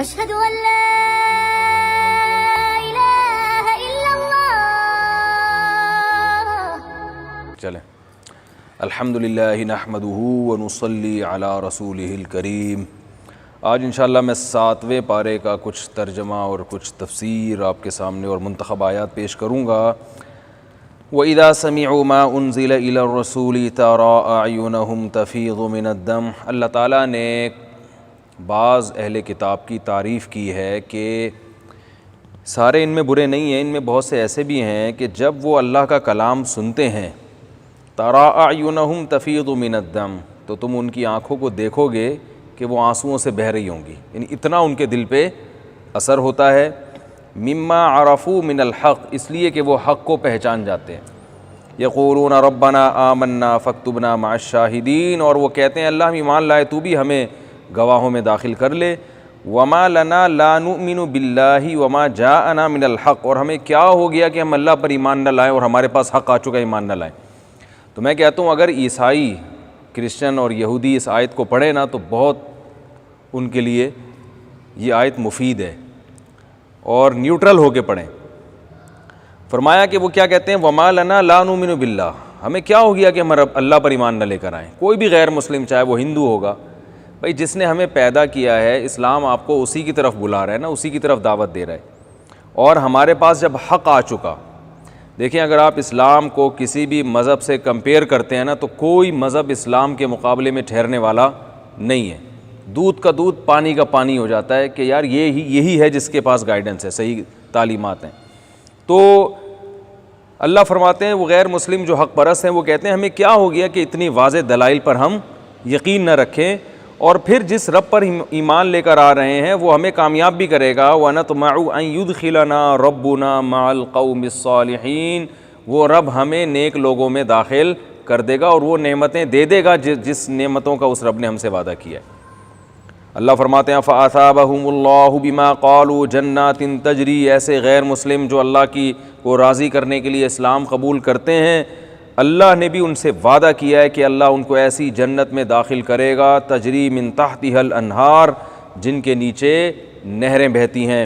أشهد أن لا إله إلا الله. چلیں الحمدللہ نحمدہ ونصلی علی رسولہ الکریم. آج انشاءاللہ میں 7ویں پارے کا کچھ ترجمہ اور کچھ تفسیر آپ کے سامنے اور منتخب آیات پیش کروں گا. وَإِذَا سَمِعُوا مَا أُنزِلَ إِلَى الرَّسُولِ تَرَىٰ أَعْيُنَهُمْ تَفِيضُ مِنَ الدَّمْعِ. اللہ تعالیٰ نے بعض اہل کتاب کی تعریف کی ہے کہ سارے ان میں برے نہیں ہیں، ان میں بہت سے ایسے بھی ہیں کہ جب وہ اللہ کا کلام سنتے ہیں تَرَىٰ أَعْيُنَهُمْ تَفِيضُ مِنَ الدَّمْعِ، تو تم ان کی آنکھوں کو دیکھو گے کہ وہ آنسوؤں سے بہہ رہی ہوں گی، یعنی اتنا ان کے دل پہ اثر ہوتا ہے. مما عرفوا من الحق، اس لیے کہ وہ حق کو پہچان جاتے ہیں. یقولون ربنا آمنا فاکتبنا مع الشاہدین، اور وہ کہتے ہیں اللہ ہم ایمان لائے تو بھی ہمیں گواہوں میں داخل کر لے. وما لنا لا نؤمن باللہ وما جاءنا من الحق، اور ہمیں کیا ہو گیا کہ ہم اللہ پر ایمان نہ لائیں اور ہمارے پاس حق آ چکا ایمان نہ لائیں. تو میں کہتا ہوں اگر عیسائی، کرسچن اور یہودی اس آیت کو پڑھیں نا تو بہت ان کے لیے یہ آیت مفید ہے، اور نیوٹرل ہو کے پڑھیں. فرمایا کہ وہ کیا کہتے ہیں وما لنا لا نؤمن باللہ، ہمیں کیا ہو گیا کہ ہم اللہ پر ایمان نہ لے کر آئیں. کوئی بھی غیر مسلم چاہے وہ ہندو ہوگا، بھائی جس نے ہمیں پیدا کیا ہے، اسلام آپ کو اسی کی طرف بلا رہا ہے نا، اسی کی طرف دعوت دے رہا ہے. اور ہمارے پاس جب حق آ چکا، دیکھیں اگر آپ اسلام کو کسی بھی مذہب سے کمپیئر کرتے ہیں نا تو کوئی مذہب اسلام کے مقابلے میں ٹھہرنے والا نہیں ہے. دودھ کا دودھ پانی کا پانی ہو جاتا ہے کہ یار یہی ہے جس کے پاس گائیڈنس ہے، صحیح تعلیمات ہیں. تو اللہ فرماتے ہیں وہ غیر مسلم جو حق پرست ہیں وہ کہتے ہیں ہمیں کیا ہو گیا کہ اتنی واضح دلائل پر ہم یقین نہ رکھیں، اور پھر جس رب پر ایمان لے کر آ رہے ہیں وہ ہمیں کامیاب بھی کرے گا. وَنَطْمَعُ أَن يُدْخِلَنَا رَبُّنَا مَعَ الْقَوْمِ الصَّالِحِينَ، وہ رب ہمیں نیک لوگوں میں داخل کر دے گا اور وہ نعمتیں دے دے گا جس نعمتوں کا اس رب نے ہم سے وعدہ کیا ہے. اللہ فرماتے ہیں فَأَثَابَهُمُ اللَّهُ بِمَا قَالُوا جَنَّاتٍ تَجْرِي، ایسے غیر مسلم جو اللہ کو راضی کرنے کے لیے اسلام قبول کرتے ہیں، اللہ نے بھی ان سے وعدہ کیا ہے کہ اللہ ان کو ایسی جنت میں داخل کرے گا تجری من تحتها الانہار، جن کے نیچے نہریں بہتی ہیں.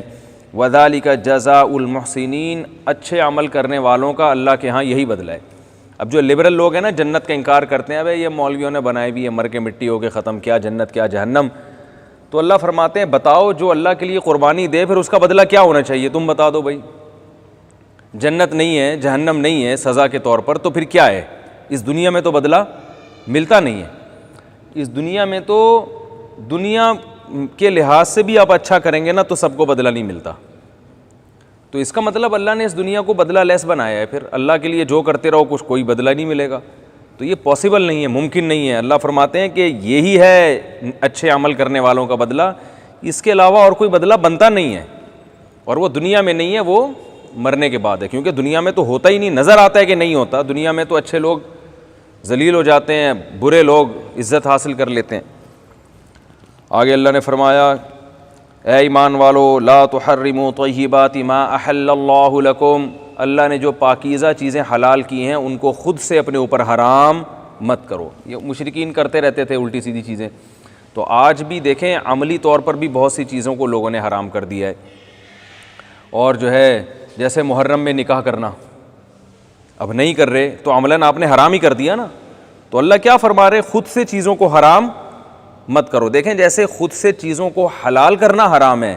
وَذَلِكَ جَزَاءُ الْمُحْسِنِينَ، اچھے عمل کرنے والوں کا اللہ کے ہاں یہی بدلہ ہے. اب جو لبرل لوگ ہیں نا جنت کا انکار کرتے ہیں، ابے یہ مولویوں نے بنائی ہوئی ہے، مر کے مٹی ہو کے ختم، کیا جنت کیا جہنم. تو اللہ فرماتے ہیں بتاؤ جو اللہ کے لیے قربانی دے پھر اس کا بدلہ کیا ہونا چاہیے، تم بتا دو بھائی. جنت نہیں ہے، جہنم نہیں ہے سزا کے طور پر، تو پھر کیا ہے؟ اس دنیا میں تو بدلہ ملتا نہیں ہے. اس دنیا میں تو دنیا کے لحاظ سے بھی آپ اچھا کریں گے نا تو سب کو بدلہ نہیں ملتا. تو اس کا مطلب اللہ نے اس دنیا کو بدلہ لیس بنایا ہے، پھر اللہ کے لیے جو کرتے رہو کچھ کوئی بدلہ نہیں ملے گا. تو یہ پاسبل نہیں ہے، ممکن نہیں ہے. اللہ فرماتے ہیں کہ یہی ہے اچھے عمل کرنے والوں کا بدلہ، اس کے علاوہ اور کوئی بدلہ بنتا نہیں ہے. اور وہ دنیا میں نہیں ہے، وہ مرنے کے بعد ہے، کیونکہ دنیا میں تو ہوتا ہی نہیں، نظر آتا ہے کہ نہیں ہوتا. دنیا میں تو اچھے لوگ ذلیل ہو جاتے ہیں، برے لوگ عزت حاصل کر لیتے ہیں. آگے اللہ نے فرمایا اے ایمان والو لا تحرموا طیبات ما احل اللہ لکم، اللہ نے جو پاکیزہ چیزیں حلال کی ہیں ان کو خود سے اپنے اوپر حرام مت کرو. یہ مشرکین کرتے رہتے تھے الٹی سیدھی چیزیں. تو آج بھی دیکھیں عملی طور پر بھی بہت سی چیزوں کو لوگوں نے حرام کر دیا ہے. اور جو ہے جیسے محرم میں نکاح کرنا اب نہیں کر رہے تو عملاً آپ نے حرام ہی کر دیا نا. تو اللہ کیا فرما رہے؟ خود سے چیزوں کو حرام مت کرو. دیکھیں جیسے خود سے چیزوں کو حلال کرنا حرام ہے،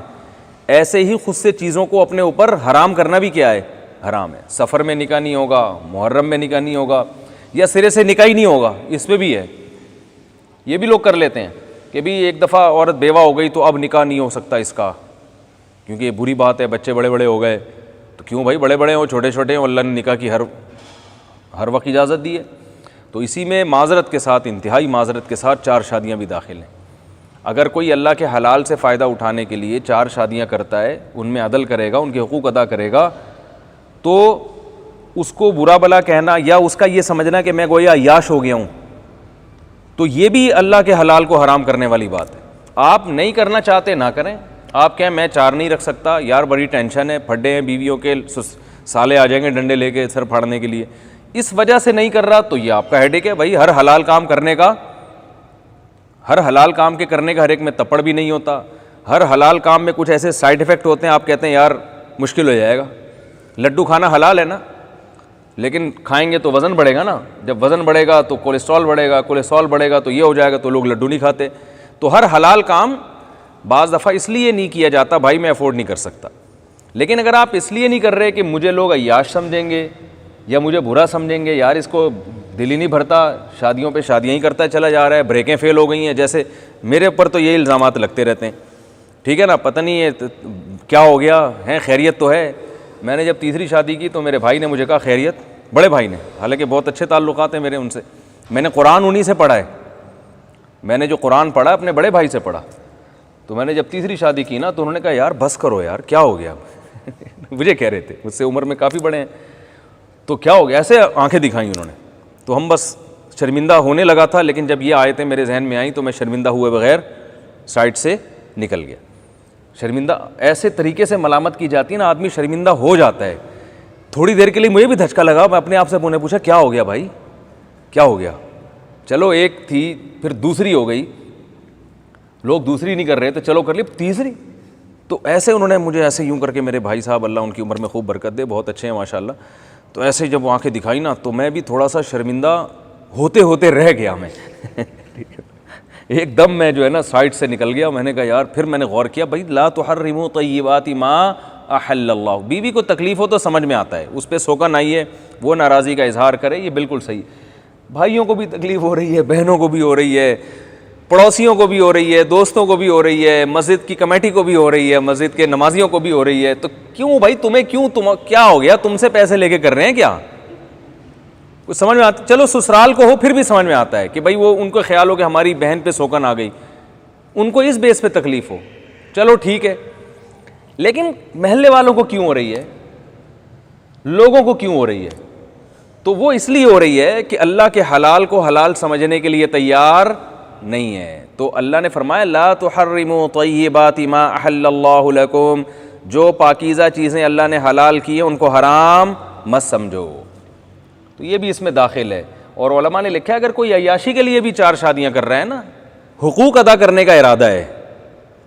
ایسے ہی خود سے چیزوں کو اپنے اوپر حرام کرنا بھی کیا ہے؟ حرام ہے. سفر میں نکاح نہیں ہوگا، محرم میں نکاح نہیں ہوگا، یا سرے سے نکاح ہی نہیں ہوگا، اس پہ بھی ہے. یہ بھی لوگ کر لیتے ہیں کہ بھی ایک دفعہ عورت بیوہ ہو گئی تو اب نکاح نہیں ہو سکتا اس کا، کیونکہ یہ بری بات ہے، بچے بڑے بڑے ہو گئے. تو کیوں بھائی بڑے بڑے ہوں چھوٹے چھوٹے ہوں، اللہ نے نکاح کی ہر وقت اجازت دی ہے. تو اسی میں معذرت کے ساتھ، انتہائی معذرت کے ساتھ 4 شادیاں بھی داخل ہیں. اگر کوئی اللہ کے حلال سے فائدہ اٹھانے کے لیے 4 شادیاں کرتا ہے، ان میں عدل کرے گا، ان کے حقوق ادا کرے گا، تو اس کو برا بلا کہنا یا اس کا یہ سمجھنا کہ میں گویا عیاش ہو گیا ہوں، تو یہ بھی اللہ کے حلال کو حرام کرنے والی بات ہے. آپ نہیں کرنا چاہتے نہ کریں. آپ کہیں میں 4 نہیں رکھ سکتا، یار بڑی ٹینشن ہے، پھڈے ہیں بیویوں کے، سالے آ جائیں گے ڈنڈے لے کے سر پھاڑنے کے لیے، اس وجہ سے نہیں کر رہا، تو یہ آپ کا ہیڈیک ہے. بھائی ہر حلال کام کے کرنے کا ہر ایک میں تپڑ بھی نہیں ہوتا، ہر حلال کام میں کچھ ایسے سائیڈ ایفیکٹ ہوتے ہیں، آپ کہتے ہیں یار مشکل ہو جائے گا. لڈو کھانا حلال ہے نا، لیکن کھائیں گے تو وزن بڑھے گا نا، جب وزن بڑھے گا تو کولیسٹرول بڑھے گا، کولیسٹرول بڑھے گا تو یہ ہو جائے گا، تو لوگ لڈو نہیں کھاتے. تو ہر حلال کام بعض دفعہ اس لیے نہیں کیا جاتا بھائی میں افورڈ نہیں کر سکتا. لیکن اگر آپ اس لیے نہیں کر رہے کہ مجھے لوگ عیاش سمجھیں گے یا مجھے برا سمجھیں گے، یار اس کو دل ہی نہیں بھرتا، شادیوں پہ شادیاں ہی کرتا چلا جا رہا ہے، بریکیں فیل ہو گئی ہیں، جیسے میرے اوپر تو یہ الزامات لگتے رہتے ہیں، ٹھیک ہے نا، پتہ نہیں ہے کیا ہو گیا ہے، خیریت تو ہے. میں نے جب تیسری شادی کی تو میرے بھائی نے مجھے کہا خیریت، بڑے بھائی نے، حالانکہ بہت اچھے تعلقات ہیں میرے ان سے، میں نے قرآن انہی سے پڑھا ہے، میں نے جو قرآن پڑھا اپنے بڑے بھائی سے پڑھا. تو میں نے جب تیسری شادی کی نا تو انہوں نے کہا یار بس کرو یار، کیا ہو گیا مجھے کہہ رہے تھے، مجھ سے عمر میں کافی بڑے ہیں، تو کیا ہو گیا، ایسے آنکھیں دکھائیں انہوں نے. تو ہم بس شرمندہ ہونے لگا تھا، لیکن جب یہ آیتیں میرے ذہن میں آئیں تو میں شرمندہ ہوئے بغیر سائڈ سے نکل گیا. شرمندہ ایسے طریقے سے ملامت کی جاتی ہے نا، آدمی شرمندہ ہو جاتا ہے. تھوڑی دیر کے لیے مجھے بھی دھچکا لگا، میں اپنے آپ سے میں نے پوچھا کیا ہو گیا بھائی، کیا ہو گیا. چلو ایک تھی، پھر دوسری ہو گئی، لوگ دوسری نہیں کر رہے تو چلو کر لی تیسری. تو ایسے انہوں نے مجھے ایسے یوں کر کے، میرے بھائی صاحب اللہ ان کی عمر میں خوب برکت دے، بہت اچھے ہیں ماشاءاللہ، تو ایسے جب وہ آنکھیں دکھائی نا تو میں بھی تھوڑا سا شرمندہ ہوتے ہوتے رہ گیا میں ایک دم میں جو ہے نا سائڈ سے نکل گیا. میں نے کہا یار، پھر میں نے غور کیا بھائی لا تحرموا طیبات ما احل اللہ، بیوی کو تکلیف ہو تو سمجھ میں آتا ہے، اس پہ سوکن آئی ہے، وہ ناراضی کا اظہار کرے، یہ بالکل صحیح. بھائیوں کو بھی تکلیف ہو رہی ہے، بہنوں کو بھی ہو رہی ہے، پڑوسیوں کو بھی ہو رہی ہے، دوستوں کو بھی ہو رہی ہے، مسجد کی کمیٹی کو بھی ہو رہی ہے، مسجد کے نمازیوں کو بھی ہو رہی ہے. تو کیوں بھائی تمہیں کیوں، کیا ہو گیا، تم سے پیسے لے کے کر رہے ہیں کیا؟ کچھ سمجھ میں آتا، چلو سسرال کو ہو پھر بھی سمجھ میں آتا ہے کہ بھائی وہ ان کو خیال ہو کہ ہماری بہن پہ سوکن آ گئی، ان کو اس بیس پہ تکلیف ہو، چلو ٹھیک ہے. لیکن محلے والوں کو کیوں ہو رہی ہے، لوگوں کو کیوں ہو رہی ہے؟ تو وہ اس لیے ہو رہی ہے کہ اللہ کے حلال کو حلال سمجھنے کے لیے تیار نہیں ہے. تو اللہ نے فرمایا لا تحرموا طیبات ما احل اللہ لکم، جو پاکیزہ چیزیں اللہ نے حلال کی ہیں ان کو حرام مت سمجھو. تو یہ بھی اس میں داخل ہے. اور علماء نے لکھا ہے اگر کوئی عیاشی کے لیے بھی 4 شادیاں کر رہا ہے نا، حقوق ادا کرنے کا ارادہ ہے.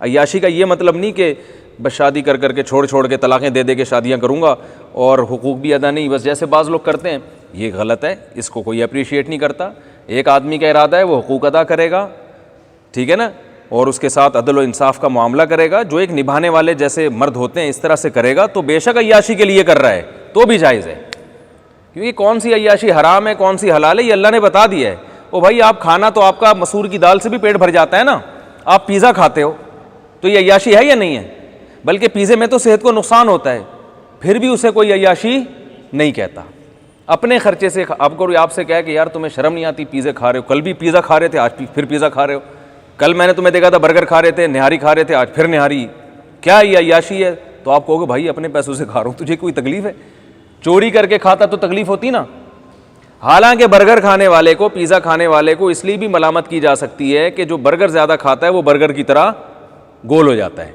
عیاشی کا یہ مطلب نہیں کہ بس شادی کر کر کے چھوڑ کے طلاقیں دے دے کے شادیاں کروں گا اور حقوق بھی ادا نہیں، بس جیسے بعض لوگ کرتے ہیں، یہ غلط ہے، اس کو کوئی اپریشیٹ نہیں کرتا. ایک آدمی کا ارادہ ہے وہ حقوق ادا کرے گا، ٹھیک ہے نا، اور اس کے ساتھ عدل و انصاف کا معاملہ کرے گا، جو ایک نبھانے والے جیسے مرد ہوتے ہیں اس طرح سے کرے گا، تو بے شک عیاشی کے لیے کر رہا ہے تو بھی جائز ہے. کیونکہ کون سی عیاشی حرام ہے کون سی حلال ہے یہ اللہ نے بتا دیا ہے. او بھائی آپ کھانا تو آپ کا مسور کی دال سے بھی پیٹ بھر جاتا ہے نا، آپ پیزا کھاتے ہو تو یہ عیاشی ہے یا نہیں ہے؟ بلکہ پیزے میں تو صحت کو نقصان ہوتا ہے، پھر بھی اسے کوئی عیاشی نہیں کہتا. اپنے خرچے سے آپ کو آپ سے کہا کہ یار تمہیں شرم نہیں آتی، پیزے کھا رہے ہو، کل بھی پیزا کھا رہے تھے آج پھر پیزا کھا رہے ہو، کل میں نے تمہیں دیکھا تھا برگر کھا رہے تھے، نہاری کھا رہے تھے، آج پھر نہاری، کیا یہ عیاشی ہے؟ تو آپ کہو گے بھائی اپنے پیسوں سے کھا رہا ہوں، تجھے کوئی تکلیف ہے؟ چوری کر کے کھاتا تو تکلیف ہوتی نا. حالانکہ برگر کھانے والے کو، پیزا کھانے والے کو اس لیے بھی ملامت کی جا سکتی ہے کہ جو برگر زیادہ کھاتا ہے وہ برگر کی طرح گول ہو جاتا ہے،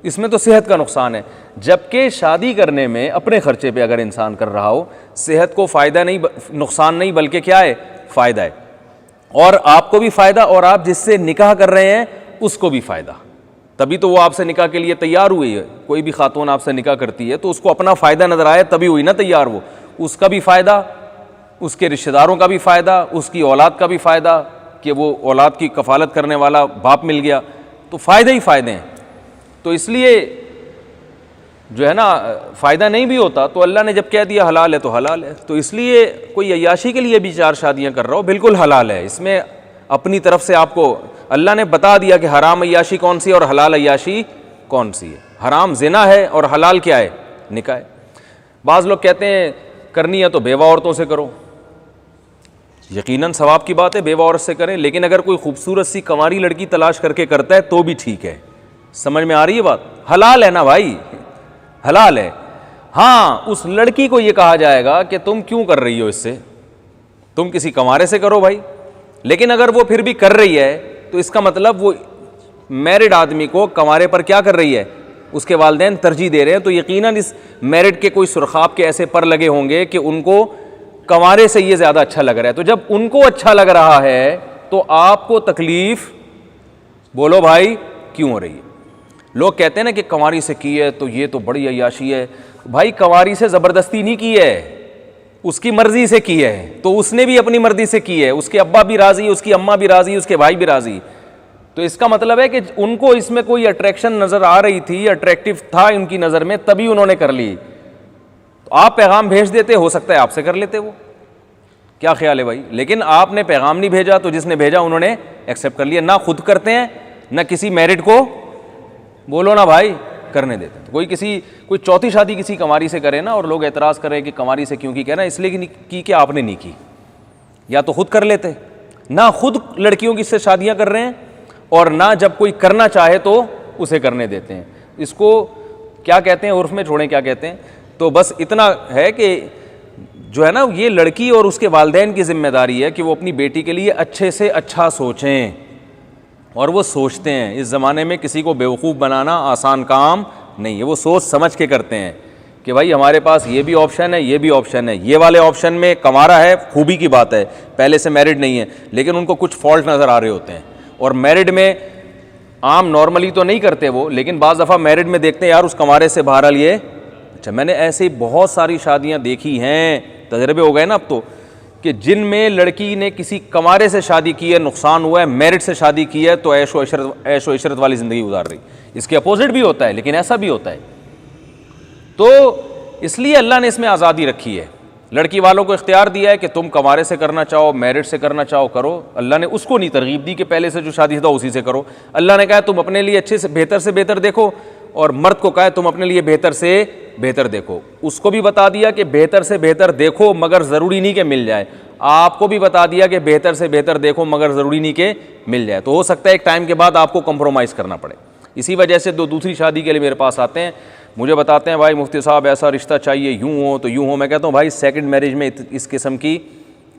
اس میں تو صحت کا نقصان ہے. جبکہ شادی کرنے میں اپنے خرچے پہ اگر انسان کر رہا ہو، صحت کو فائدہ نہیں، نقصان نہیں، بلکہ کیا ہے، فائدہ ہے، اور آپ کو بھی فائدہ، اور آپ جس سے نکاح کر رہے ہیں اس کو بھی فائدہ. تبھی تو وہ آپ سے نکاح کے لیے تیار ہوئی ہے. کوئی بھی خاتون آپ سے نکاح کرتی ہے تو اس کو اپنا فائدہ نظر آئے تبھی ہوئی نا تیار، وہ اس کا بھی فائدہ، اس کے رشتہ داروں کا بھی فائدہ، اس کی اولاد کا بھی فائدہ کہ وہ اولاد کی کفالت کرنے والا باپ مل گیا، تو فائدے ہی فائدے ہیں. تو اس لیے جو ہے نا فائدہ نہیں بھی ہوتا تو اللہ نے جب کہہ دیا حلال ہے تو حلال ہے. تو اس لیے کوئی عیاشی کے لیے بھی 4 شادیاں کر رہا ہو بالکل حلال ہے، اس میں اپنی طرف سے آپ کو اللہ نے بتا دیا کہ حرام عیاشی کون سی اور حلال عیاشی کون سی ہے. حرام زنا ہے اور حلال کیا ہے، نکاح ہے. بعض لوگ کہتے ہیں کرنی ہے تو بیوہ عورتوں سے کرو، یقیناً ثواب کی بات ہے، بیوہ عورت سے کریں، لیکن اگر کوئی خوبصورت سی کنواری لڑکی تلاش کر کے کرتا ہے تو بھی ٹھیک ہے. سمجھ میں آ رہی ہے بات؟ حلال ہے نا بھائی، حلال ہے. ہاں اس لڑکی کو یہ کہا جائے گا کہ تم کیوں کر رہی ہو اس سے، تم کسی کنوارے سے کرو بھائی. لیکن اگر وہ پھر بھی کر رہی ہے تو اس کا مطلب وہ میرڈ آدمی کو کنوارے پر کیا کر رہی ہے، اس کے والدین ترجیح دے رہے ہیں، تو یقیناً اس میرڈ کے کوئی سرخاب کے ایسے پر لگے ہوں گے کہ ان کو کنوارے سے یہ زیادہ اچھا لگ رہا ہے. تو جب ان کو اچھا لگ رہا ہے تو آپ کو تکلیف بولو بھائی کیوں ہو رہی ہے؟ لوگ کہتے ہیں نا کہ کنواری سے کی ہے تو یہ تو بڑی عیاشی ہے. بھائی کنواری سے زبردستی نہیں کی ہے, اس کی مرضی سے کی ہے, تو اس نے بھی اپنی مرضی سے کی ہے, اس کے ابا بھی راضی, اس کی اماں بھی راضی, اس کے بھائی بھی راضی. تو اس کا مطلب ہے کہ ان کو اس میں کوئی اٹریکشن نظر آ رہی تھی, اٹریکٹیو تھا ان کی نظر میں, تبھی انہوں نے کر لی. تو آپ پیغام بھیج دیتے, ہو سکتا ہے آپ سے کر لیتے وہ. کیا خیال ہے بھائی؟ لیکن آپ نے پیغام نہیں بھیجا تو جس نے بھیجا انہوں نے ایکسیپٹ کر لیا. نہ خود کرتے ہیں نہ کسی میرڈ کو بولو نا بھائی کرنے دیتے. کوئی چوتھی شادی کسی کنواری سے کرے نا, اور لوگ اعتراض کرے کہ کنواری سے کیوں کی, کہنا اس لیے کی کہ آپ نے نہیں کی. یا تو خود کر لیتے, نہ خود لڑکیوں کی سے شادیاں کر رہے ہیں, اور نہ جب کوئی کرنا چاہے تو اسے کرنے دیتے ہیں. اس کو کیا کہتے ہیں, عرف میں چھوڑیں کیا کہتے ہیں. تو بس اتنا ہے کہ جو ہے نا, یہ لڑکی اور اس کے والدین کی ذمہ داری ہے کہ وہ اپنی بیٹی کے لیے اچھے سے اچھا سوچیں, اور وہ سوچتے ہیں. اس زمانے میں کسی کو بیوقوف بنانا آسان کام نہیں ہے, وہ سوچ سمجھ کے کرتے ہیں کہ بھائی ہمارے پاس یہ بھی آپشن ہے, یہ بھی آپشن ہے. یہ والے آپشن میں کنوارا ہے, خوبی کی بات ہے, پہلے سے میرڈ نہیں ہے, لیکن ان کو کچھ فالٹ نظر آ رہے ہوتے ہیں. اور میرڈ میں عام نارملی تو نہیں کرتے وہ, لیکن بعض دفعہ میرڈ میں دیکھتے ہیں یار اس کنوارے سے بہرحال یہ اچھا. میں نے ایسی بہت ساری شادیاں دیکھی ہیں, تجربے ہو گئے نا اب تو, کہ جن میں لڑکی نے کسی کنوارے سے شادی کی ہے, نقصان ہوا ہے, میرڈ سے شادی کی ہے تو عیش و عشرت والی زندگی گزار رہی. اس کے اپوزٹ بھی ہوتا ہے, لیکن ایسا بھی ہوتا ہے. تو اس لیے اللہ نے اس میں آزادی رکھی ہے, لڑکی والوں کو اختیار دیا ہے کہ تم کنوارے سے کرنا چاہو, میرڈ سے کرنا چاہو کرو. اللہ نے اس کو نہیں ترغیب دی کہ پہلے سے جو شادی تھا اسی سے کرو. اللہ نے کہا تم اپنے لیے اچھے سے بہتر دیکھو, اور مرد کو کہا تم اپنے لیے بہتر سے بہتر دیکھو. اس کو بھی بتا دیا کہ بہتر سے بہتر دیکھو, مگر ضروری نہیں کہ مل جائے. آپ کو بھی بتا دیا کہ بہتر سے بہتر دیکھو, مگر ضروری نہیں کہ مل جائے. تو ہو سکتا ہے ایک ٹائم کے بعد آپ کو کمپرومائز کرنا پڑے. اسی وجہ سے دوسری شادی کے لیے میرے پاس آتے ہیں, مجھے بتاتے ہیں بھائی مفتی صاحب ایسا رشتہ چاہیے, یوں ہو تو یوں ہو. میں کہتا ہوں بھائی سیکنڈ میرج میں اس قسم کی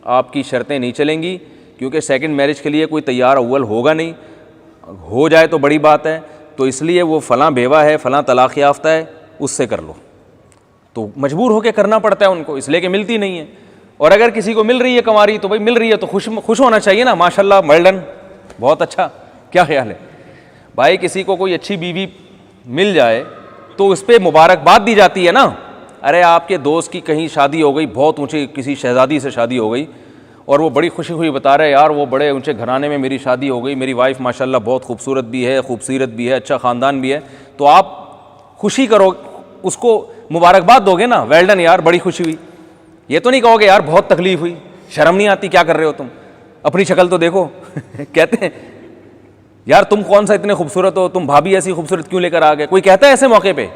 آپ کی شرطیں نہیں چلیں گی, کیونکہ سیکنڈ میرج کے لیے کوئی تیار اول ہوگا نہیں. ہو جائے تو بڑی بات ہے, تو اس لیے وہ فلاں بیوہ ہے, فلاں طلاق یافتہ ہے, اس سے کر لو. تو مجبور ہو کے کرنا پڑتا ہے ان کو, اس لیے کہ ملتی نہیں ہے. اور اگر کسی کو مل رہی ہے کنواری تو بھائی مل رہی ہے تو خوش ہونا چاہیے نا, ماشاءاللہ ملڈن بہت اچھا. کیا خیال ہے بھائی؟ کسی کو کوئی اچھی بیوی مل جائے تو اس پہ مبارکباد دی جاتی ہے نا. ارے آپ کے دوست کی کہیں شادی ہو گئی, بہت اونچی کسی شہزادی سے شادی ہو گئی, اور وہ بڑی خوشی ہوئی بتا رہے یار وہ بڑے اونچے گھرانے میں میری شادی ہو گئی, میری وائف ماشاءاللہ بہت خوبصورت بھی ہے, خوبصیرت بھی ہے, اچھا خاندان بھی ہے. تو آپ خوشی کرو, اس کو مبارکباد دو گے نا, ویل ڈن یار بڑی خوشی ہوئی. یہ تو نہیں کہو گے یار بہت تکلیف ہوئی, شرم نہیں آتی, کیا کر رہے ہو تم, اپنی شکل تو دیکھو. کہتے ہیں یار تم کون سا اتنے خوبصورت ہو, تم بھابھی ایسی خوبصورت کیوں لے کر آ گئے. کوئی کہتا ہے ایسے موقع پہ؟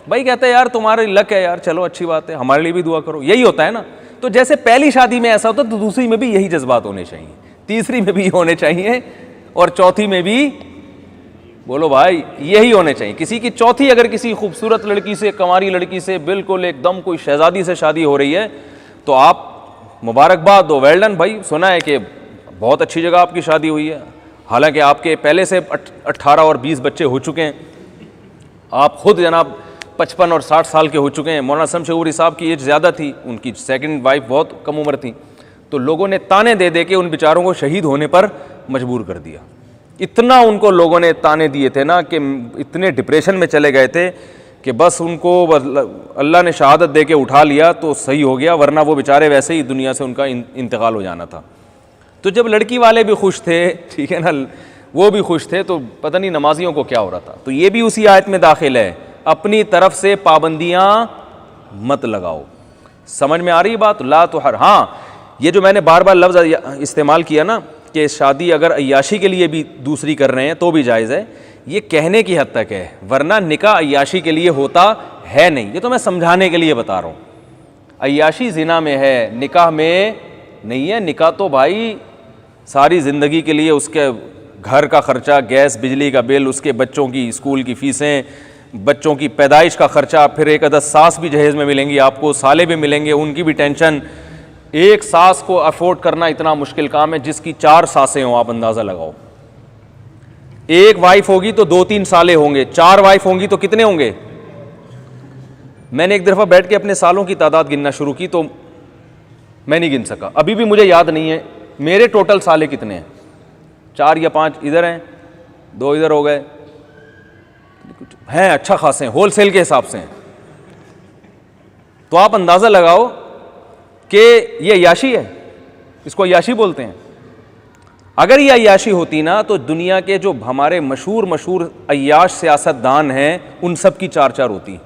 بھائی کہتا ہے یار تمہاری لک ہے یار, چلو اچھی بات ہے, ہمارے لیے بھی دعا کرو. یہی ہوتا ہے نا. تو جیسے پہلی شادی میں ایسا ہوتا تو دوسری میں بھی یہی جذبات ہونے چاہیے, تیسری میں بھی ہونے چاہیے, اور چوتھی میں بھی بولو بھائی یہی ہونے چاہیے. کسی کی چوتھی اگر کسی خوبصورت لڑکی سے, کنواری لڑکی سے, بالکل ایک دم کوئی شہزادی سے شادی ہو رہی ہے تو آپ مبارکباد دو, ویل ڈن بھائی, سنا ہے کہ بہت اچھی جگہ آپ کی شادی ہوئی ہے, حالانکہ آپ کے پہلے سے 18 اور 20 بچے ہو چکے ہیں, آپ خود جناب 55 اور 60 سال کے ہو چکے ہیں. مولانا اسلم شعوری صاحب کی ایج زیادہ تھی, ان کی سیکنڈ وائف بہت کم عمر تھی, تو لوگوں نے تانے دے دے کے ان بیچاروں کو شہید ہونے پر مجبور کر دیا. اتنا ان کو لوگوں نے تانے دیے تھے نا کہ اتنے ڈپریشن میں چلے گئے تھے کہ بس ان کو اللہ نے شہادت دے کے اٹھا لیا تو صحیح ہو گیا, ورنہ وہ بیچارے ویسے ہی دنیا سے ان کا انتقال ہو جانا تھا. تو جب لڑکی والے بھی خوش تھے, ٹھیک ہے نا, وہ بھی خوش تھے, تو پتہ نہیں نمازیوں کو کیا ہو رہا تھا. تو یہ بھی اسی آیت میں داخل ہے, اپنی طرف سے پابندیاں مت لگاؤ. سمجھ میں آ رہی بات؟ لا تو ہاں یہ جو میں نے بار بار لفظ استعمال کیا نا کہ شادی اگر عیاشی کے لیے بھی دوسری کر رہے ہیں تو بھی جائز ہے, یہ کہنے کی حد تک ہے, ورنہ نکاح عیاشی کے لیے ہوتا ہے نہیں. یہ تو میں سمجھانے کے لیے بتا رہا ہوں. عیاشی زنا میں ہے, نکاح میں نہیں ہے. نکاح تو بھائی ساری زندگی کے لیے, اس کے گھر کا خرچہ, گیس بجلی کا بل, اس کے بچوں کی اسکول کی فیسیں, بچوں کی پیدائش کا خرچہ, پھر ایک عدد ساس بھی جہیز میں ملیں گی آپ کو, سالے بھی ملیں گے, ان کی بھی ٹینشن. ایک ساس کو افورڈ کرنا اتنا مشکل کام ہے جس کی 4 ساسیں ہوں, آپ اندازہ لگاؤ. ایک وائف ہوگی تو 2-3 سالے ہوں گے, 4 وائف ہوں گی تو کتنے ہوں گے؟ میں نے ایک دفعہ بیٹھ کے اپنے سالوں کی تعداد گننا شروع کی تو میں نہیں گن سکا, ابھی بھی مجھے یاد نہیں ہے میرے ٹوٹل سالے کتنے ہیں. 4 یا 5 ادھر ہیں, 2 ادھر ہو گئے, ہیں اچھا خاصے ہیں, ہول سیل کے حساب سے ہیں. تو آپ اندازہ لگاؤ کہ یہ عیاشی ہے, اس کو عیاشی بولتے ہیں. اگر یہ عیاشی ہوتی نا تو دنیا کے جو ہمارے مشہور عیاش سیاست دان ہیں ان سب کی چار چار ہوتی.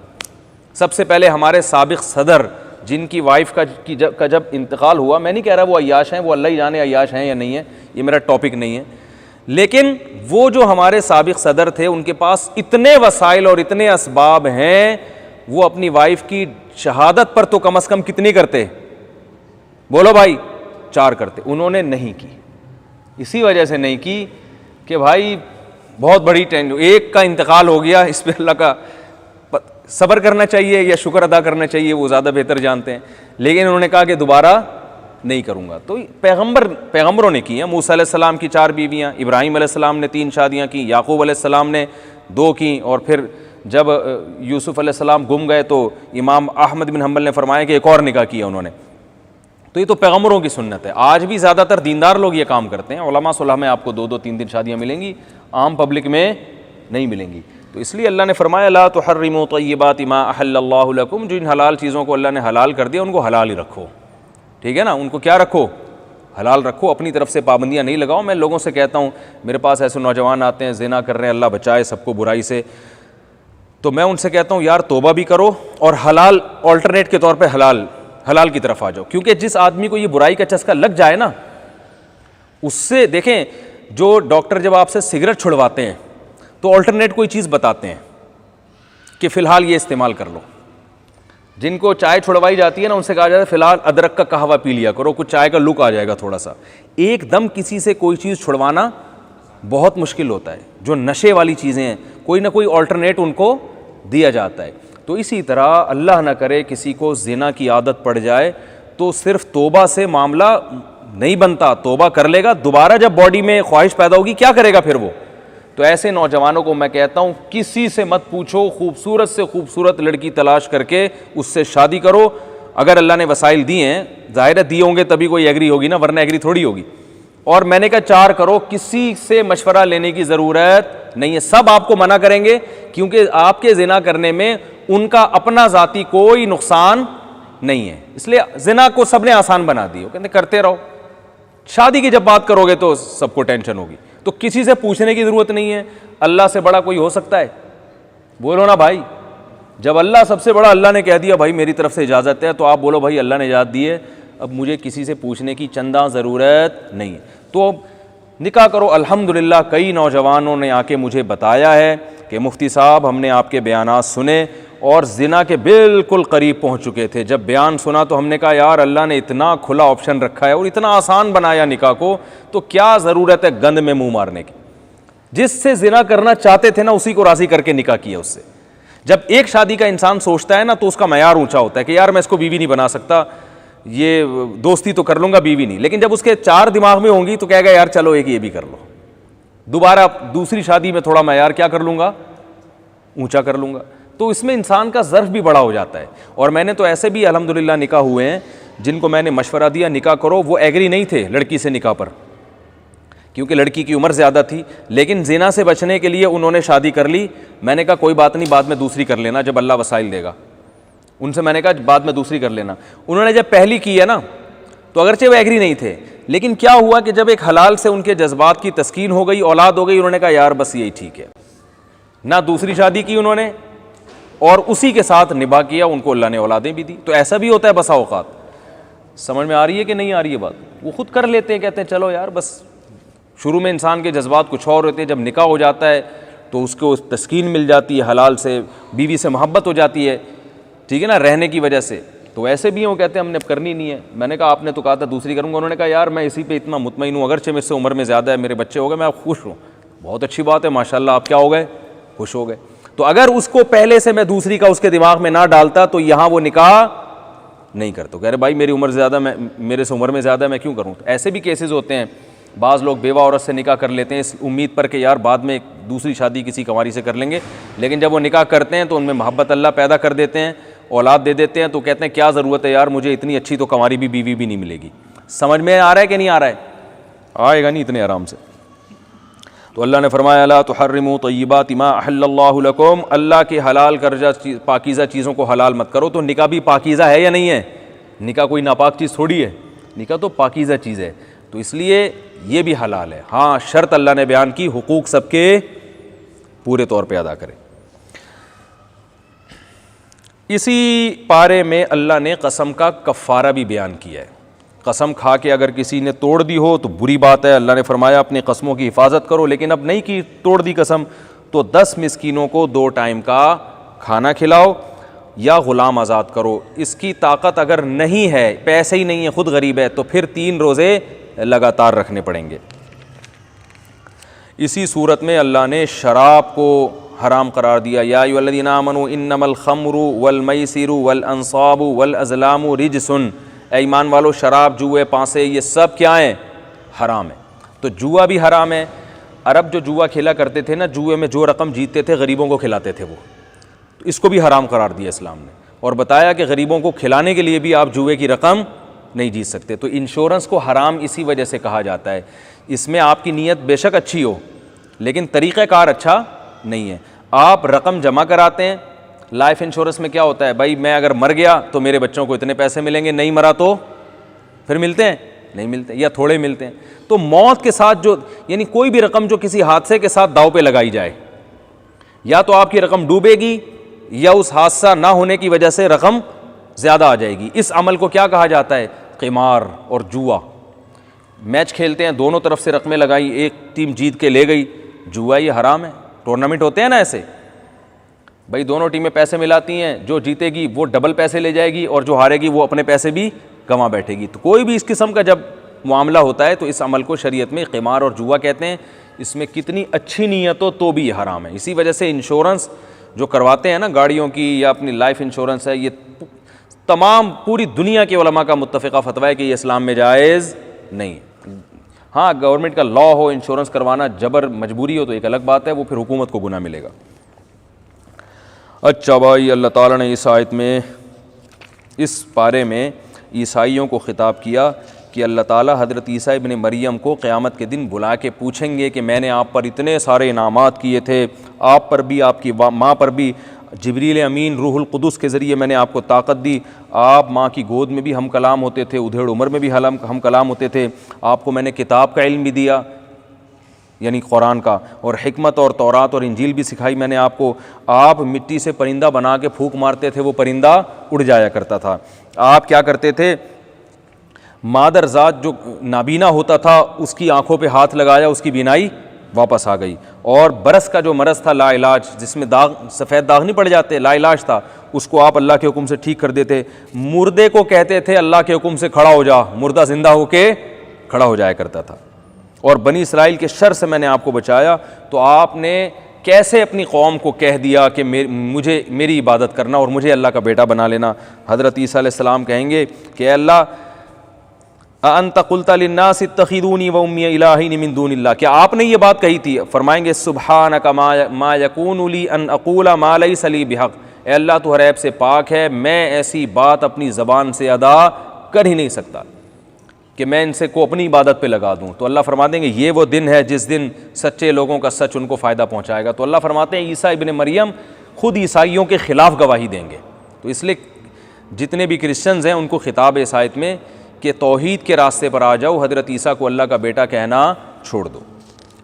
سب سے پہلے ہمارے سابق صدر جن کی وائف کا جب انتقال ہوا, میں نہیں کہہ رہا وہ عیاش ہیں, وہ اللہ ہی جانے عیاش ہیں یا نہیں ہیں, یہ میرا ٹاپک نہیں ہے, لیکن وہ جو ہمارے سابق صدر تھے ان کے پاس اتنے وسائل اور اتنے اسباب ہیں, وہ اپنی وائف کی شہادت پر تو کم از کم کتنی کرتے, بولو بھائی, 4 کرتے. انہوں نے نہیں کی. اسی وجہ سے نہیں کی کہ بھائی بہت بڑی ایک کا انتقال ہو گیا, اس پہ اللہ کا صبر کرنا چاہیے یا شکر ادا کرنا چاہیے, وہ زیادہ بہتر جانتے ہیں. لیکن انہوں نے کہا کہ دوبارہ نہیں کروں گا. تو پیغمبروں نے کی ہیں. موسیٰ علیہ السلام کی 4 بیویاں, ابراہیم علیہ السلام نے 3 شادیاں کی, یعقوب علیہ السلام نے 2 کی, اور پھر جب یوسف علیہ السلام گم گئے تو امام احمد بن حنبل نے فرمایا کہ ایک اور نکاح کیا انہوں نے. تو یہ تو پیغمبروں کی سنت ہے. آج بھی زیادہ تر دیندار لوگ یہ کام کرتے ہیں. علماء صلح میں آپ کو 2 3 شادیاں ملیں گی, عام پبلک میں نہیں ملیں گی. تو اس لیے اللہ نے فرمایا لا تحرموا طیبات ما احل اللہ لکم, جو ان حلال چیزوں کو اللہ نے حلال کر دیا ان کو حلال ہی رکھو. ٹھیک ہے نا, ان کو کیا رکھو, حلال رکھو, اپنی طرف سے پابندیاں نہیں لگاؤ. میں لوگوں سے کہتا ہوں, میرے پاس ایسے نوجوان آتے ہیں زنا کر رہے ہیں, اللہ بچائے سب کو برائی سے, تو میں ان سے کہتا ہوں یار توبہ بھی کرو اور حلال آلٹرنیٹ کے طور پہ حلال کی طرف آ جاؤ. کیونکہ جس آدمی کو یہ برائی کا چسکا لگ جائے نا, اس سے دیکھیں, جو ڈاکٹر جب آپ سے سگریٹ چھڑواتے ہیں تو آلٹرنیٹ کوئی چیز بتاتے ہیں کہ فی الحال یہ استعمال کر لو. جن کو چائے چھڑوائی جاتی ہے نا, ان سے کہا جاتا ہے فی الحال ادرک کا قہوہ پی لیا کرو, کچھ چائے کا لک آ جائے گا تھوڑا سا. ایک دم کسی سے کوئی چیز چھڑوانا بہت مشکل ہوتا ہے. جو نشے والی چیزیں ہیں کوئی نہ کوئی آلٹرنیٹ ان کو دیا جاتا ہے. تو اسی طرح اللہ نہ کرے کسی کو زنا کی عادت پڑ جائے تو صرف توبہ سے معاملہ نہیں بنتا. توبہ کر لے گا, دوبارہ جب باڈی میں خواہش پیدا ہوگی کیا کرے گا پھر وہ. تو ایسے نوجوانوں کو میں کہتا ہوں کسی سے مت پوچھو, خوبصورت سے خوبصورت لڑکی تلاش کر کے اس سے شادی کرو. اگر اللہ نے وسائل دیے ہیں, ظاہر ہے دیے ہوں گے تبھی کوئی ایگری ہوگی نا, ورنہ ایگری تھوڑی ہوگی. اور میں نے کہا 4 کرو, کسی سے مشورہ لینے کی ضرورت نہیں ہے. سب آپ کو منع کریں گے کیونکہ آپ کے زنا کرنے میں ان کا اپنا ذاتی کوئی نقصان نہیں ہے. اس لیے زنا کو سب نے آسان بنا دی, وہ کہتے کرتے رہو. شادی کی جب بات کرو گے تو سب کو ٹینشن ہوگی. تو کسی سے پوچھنے کی ضرورت نہیں ہے. اللہ سے بڑا کوئی ہو سکتا ہے؟ بولو نا بھائی. جب اللہ سب سے بڑا, اللہ نے کہہ دیا بھائی میری طرف سے اجازت ہے, تو آپ بولو بھائی اللہ نے اجازت دی ہے, اب مجھے کسی سے پوچھنے کی چندہ ضرورت نہیں ہے. تو نکاح کرو. الحمدللہ کئی نوجوانوں نے آ کے مجھے بتایا ہے کہ مفتی صاحب ہم نے آپ کے بیانات سنے اور زنا کے بالکل قریب پہنچ چکے تھے. جب بیان سنا تو ہم نے کہا یار اللہ نے اتنا کھلا آپشن رکھا ہے اور اتنا آسان بنایا نکاح کو, تو کیا ضرورت ہے گند میں منہ مارنے کی. جس سے زنا کرنا چاہتے تھے نا اسی کو راضی کر کے نکاح کیا اس سے. جب ایک شادی کا انسان سوچتا ہے نا تو اس کا معیار اونچا ہوتا ہے کہ یار میں اس کو بیوی نہیں بنا سکتا, یہ دوستی تو کر لوں گا بیوی نہیں. لیکن جب اس کے 4 دماغ میں ہوں گی تو کہے گا یار چلو ایک یہ بھی کر لو, دوبارہ دوسری شادی میں تھوڑا معیار کیا کر لوں گا, اونچا کر لوں گا. تو اس میں انسان کا ظرف بھی بڑا ہو جاتا ہے. اور میں نے تو ایسے بھی الحمدللہ نکاح ہوئے ہیں جن کو میں نے مشورہ دیا نکاح کرو, وہ ایگری نہیں تھے لڑکی سے نکاح پر کیونکہ لڑکی کی عمر زیادہ تھی, لیکن زنا سے بچنے کے لیے انہوں نے شادی کر لی. میں نے کہا کوئی بات نہیں, بعد میں دوسری کر لینا جب اللہ وسائل دے گا. ان سے میں نے کہا بعد میں دوسری کر لینا. انہوں نے جب پہلی کی ہے نا تو اگرچہ وہ ایگری نہیں تھے, لیکن کیا ہوا کہ جب ایک حلال سے ان کے جذبات کی تسکین ہو گئی, اولاد ہو گئی, انہوں نے کہا یار بس یہی ٹھیک ہے. نہ دوسری شادی کی انہوں نے اور اسی کے ساتھ نباہ کیا, ان کو اللہ نے اولادیں بھی دی. تو ایسا بھی ہوتا ہے بسا اوقات. سمجھ میں آ رہی ہے کہ نہیں آ رہی ہے بات؟ وہ خود کر لیتے ہیں, کہتے ہیں چلو یار بس. شروع میں انسان کے جذبات کچھ اور ہوتے ہیں, جب نکاح ہو جاتا ہے تو اس کو تسکین مل جاتی ہے, حلال سے بیوی سے محبت ہو جاتی ہے, ٹھیک ہے نا, رہنے کی وجہ سے. تو ایسے بھی ہیں وہ کہتے ہیں ہم نے کرنی نہیں ہے. میں نے کہا آپ نے تو کہا تھا دوسری کروں گا. انہوں نے کہا یار میں اسی پہ اتنا مطمئن ہوں, اگرچہ مجھ سے عمر میں زیادہ ہے, میرے بچے ہو گئے, میں آپ خوش ہوں. بہت اچھی بات ہے ماشاءاللہ, آپ کیا ہو گئے, خوش ہو گئے. تو اگر اس کو پہلے سے میں دوسری کا اس کے دماغ میں نہ ڈالتا تو یہاں وہ نکاح نہیں کرتا. کہہ رہے بھائی میری عمر زیادہ, میرے سے عمر میں زیادہ ہے, میں کیوں کروں. ایسے بھی کیسز ہوتے ہیں, بعض لوگ بیوہ عورت سے نکاح کر لیتے ہیں اس امید پر کہ یار بعد میں دوسری شادی کسی کنواری سے کر لیں گے, لیکن جب وہ نکاح کرتے ہیں تو ان میں محبت اللہ پیدا کر دیتے ہیں, اولاد دے دیتے ہیں, تو کہتے ہیں کیا ضرورت ہے یار, مجھے اتنی اچھی تو کنواری بھی بیوی بھی نہیں ملے گی. سمجھ میں آ رہا ہے کہ نہیں آ رہا ہے؟ آئے گا نہیں اتنے آرام سے. تو اللہ نے فرمایا لا تحرموا طیبات ما احل اللہ لکم، اللہ کے حلال کردہ پاکیزہ چیزوں کو حلال مت کرو۔ تو نکاح بھی پاکیزہ ہے یا نہیں ہے؟ نکاح کوئی ناپاک چیز تھوڑی ہے، نکاح تو پاکیزہ چیز ہے، تو اس لیے یہ بھی حلال ہے۔ ہاں شرط اللہ نے بیان کی، حقوق سب کے پورے طور پہ ادا کرے۔ اسی پارے میں اللہ نے قسم کا کفارہ بھی بیان کیا ہے۔ قسم کھا کے اگر کسی نے توڑ دی ہو تو بری بات ہے، اللہ نے فرمایا اپنی قسموں کی حفاظت کرو، لیکن اب نہیں کی توڑ دی قسم تو 10 مسکینوں کو 2 ٹائم کا کھانا کھلاؤ یا غلام آزاد کرو۔ اس کی طاقت اگر نہیں ہے، پیسے ہی نہیں ہے، خود غریب ہے، تو پھر 3 روزے لگاتار رکھنے پڑیں گے۔ اسی صورت میں اللہ نے شراب کو حرام قرار دیا، یا ایھا الذین آمنوا انما الخمر والمیسر والانصاب والازلام رجس، اے ایمان والو شراب، جوئے، پانسے، یہ سب کیا ہیں؟ حرام ہیں۔ تو جوا بھی حرام ہے۔ عرب جو جوا کھیلا کرتے تھے نا، جوئے میں جو رقم جیتتے تھے غریبوں کو کھلاتے تھے وہ، تو اس کو بھی حرام قرار دیا اسلام نے، اور بتایا کہ غریبوں کو کھلانے کے لیے بھی آپ جوئے کی رقم نہیں جیت سکتے۔ تو انشورنس کو حرام اسی وجہ سے کہا جاتا ہے، اس میں آپ کی نیت بے شک اچھی ہو لیکن طریقہ کار اچھا نہیں ہے۔ آپ رقم جمع کراتے ہیں، لائف انشورنس میں کیا ہوتا ہے بھائی، میں اگر مر گیا تو میرے بچوں کو اتنے پیسے ملیں گے، نہیں مرا تو پھر ملتے ہیں؟ نہیں ملتے، یا تھوڑے ملتے ہیں۔ تو موت کے ساتھ جو، یعنی کوئی بھی رقم جو کسی حادثے کے ساتھ داؤ پہ لگائی جائے، یا تو آپ کی رقم ڈوبے گی یا اس حادثہ نہ ہونے کی وجہ سے رقم زیادہ آ جائے گی۔ اس عمل کو کیا کہا جاتا ہے؟ قمار اور جوا۔ میچ کھیلتے ہیں، دونوں طرف سے رقمیں لگائی، ایک ٹیم جیت کے لے گئی، جوا یہ حرام ہے۔ ٹورنامنٹ ہوتے ہیں نا ایسے، بھائی دونوں ٹیمیں پیسے ملاتی ہیں، جو جیتے گی وہ ڈبل پیسے لے جائے گی اور جو ہارے گی وہ اپنے پیسے بھی گنوا بیٹھے گی۔ تو کوئی بھی اس قسم کا جب معاملہ ہوتا ہے تو اس عمل کو شریعت میں قمار اور جوا کہتے ہیں۔ اس میں کتنی اچھی نیت ہو تو بھی یہ حرام ہے۔ اسی وجہ سے انشورنس جو کرواتے ہیں نا گاڑیوں کی یا اپنی لائف انشورنس ہے، یہ تمام پوری دنیا کے علماء کا متفقہ فتویٰ ہے کہ یہ اسلام میں جائز نہیں ہے۔ ہاں گورنمنٹ کا لا ہو انشورنس کروانا، جبر مجبوری ہو تو ایک الگ بات ہے، وہ پھر حکومت کو گناہ ملے گا۔ اچھا بھائی، اللہ تعالیٰ نے اس آیت میں، اس پارے میں عیسائیوں کو خطاب کیا کہ اللہ تعالیٰ حضرت عیسیٰ ابن مریم کو قیامت کے دن بلا کے پوچھیں گے کہ میں نے آپ پر اتنے سارے انعامات کیے تھے، آپ پر بھی، آپ کی ماں پر بھی، جبریل امین روح القدس کے ذریعے میں نے آپ کو طاقت دی، آپ ماں کی گود میں بھی ہم کلام ہوتے تھے، ادھیڑ عمر میں بھی ہم کلام ہوتے تھے، آپ کو میں نے کتاب کا علم بھی دیا یعنی قرآن کا، اور حکمت اور تورات اور انجیل بھی سکھائی میں نے آپ کو، آپ مٹی سے پرندہ بنا کے پھونک مارتے تھے، وہ پرندہ اڑ جایا کرتا تھا، آپ کیا کرتے تھے، مادر ذات جو نابینا ہوتا تھا اس کی آنکھوں پہ ہاتھ لگایا، اس کی بینائی واپس آ گئی، اور برس کا جو مرض تھا لا علاج، جس میں داغ، سفید داغ نہیں پڑ جاتے، لا علاج تھا، اس کو آپ اللہ کے حکم سے ٹھیک کر دیتے، مردے کو کہتے تھے اللہ کے حکم سے کھڑا ہو جا، مردہ زندہ ہو کے کھڑا ہو جایا کرتا تھا، اور بنی اسرائیل کے شر سے میں نے آپ کو بچایا۔ تو آپ نے کیسے اپنی قوم کو کہہ دیا کہ مجھے میری عبادت کرنا اور مجھے اللہ کا بیٹا بنا لینا؟ حضرت عیسیٰ علیہ السلام کہیں گے کہ اے اللہ، اَأَنْتَ قُلْتَ لِلنَّاسِ اتَّخِذُونِي وَأُمِّيَ إِلَٰهَيْنِ مِن دُونِ اللَّهِ، کیا آپ نے یہ بات کہی تھی؟ فرمائیں گے سبحانک ما یکون لی ان اقول ما لیس لی بحق، اے اللہ تو ہر عیب سے پاک ہے، میں ایسی بات اپنی زبان سے ادا کر ہی نہیں سکتا کہ میں ان سے کو اپنی عبادت پہ لگا دوں۔ تو اللہ فرما دیں گے یہ وہ دن ہے جس دن سچے لوگوں کا سچ ان کو فائدہ پہنچائے گا۔ تو اللہ فرماتے ہیں عیسیٰ ابن مریم خود عیسائیوں کے خلاف گواہی دیں گے۔ تو اس لیے جتنے بھی کرسچنز ہیں ان کو خطاب ہے اس آیت میں کہ توحید کے راستے پر آ جاؤ، حضرت عیسیٰ کو اللہ کا بیٹا کہنا چھوڑ دو۔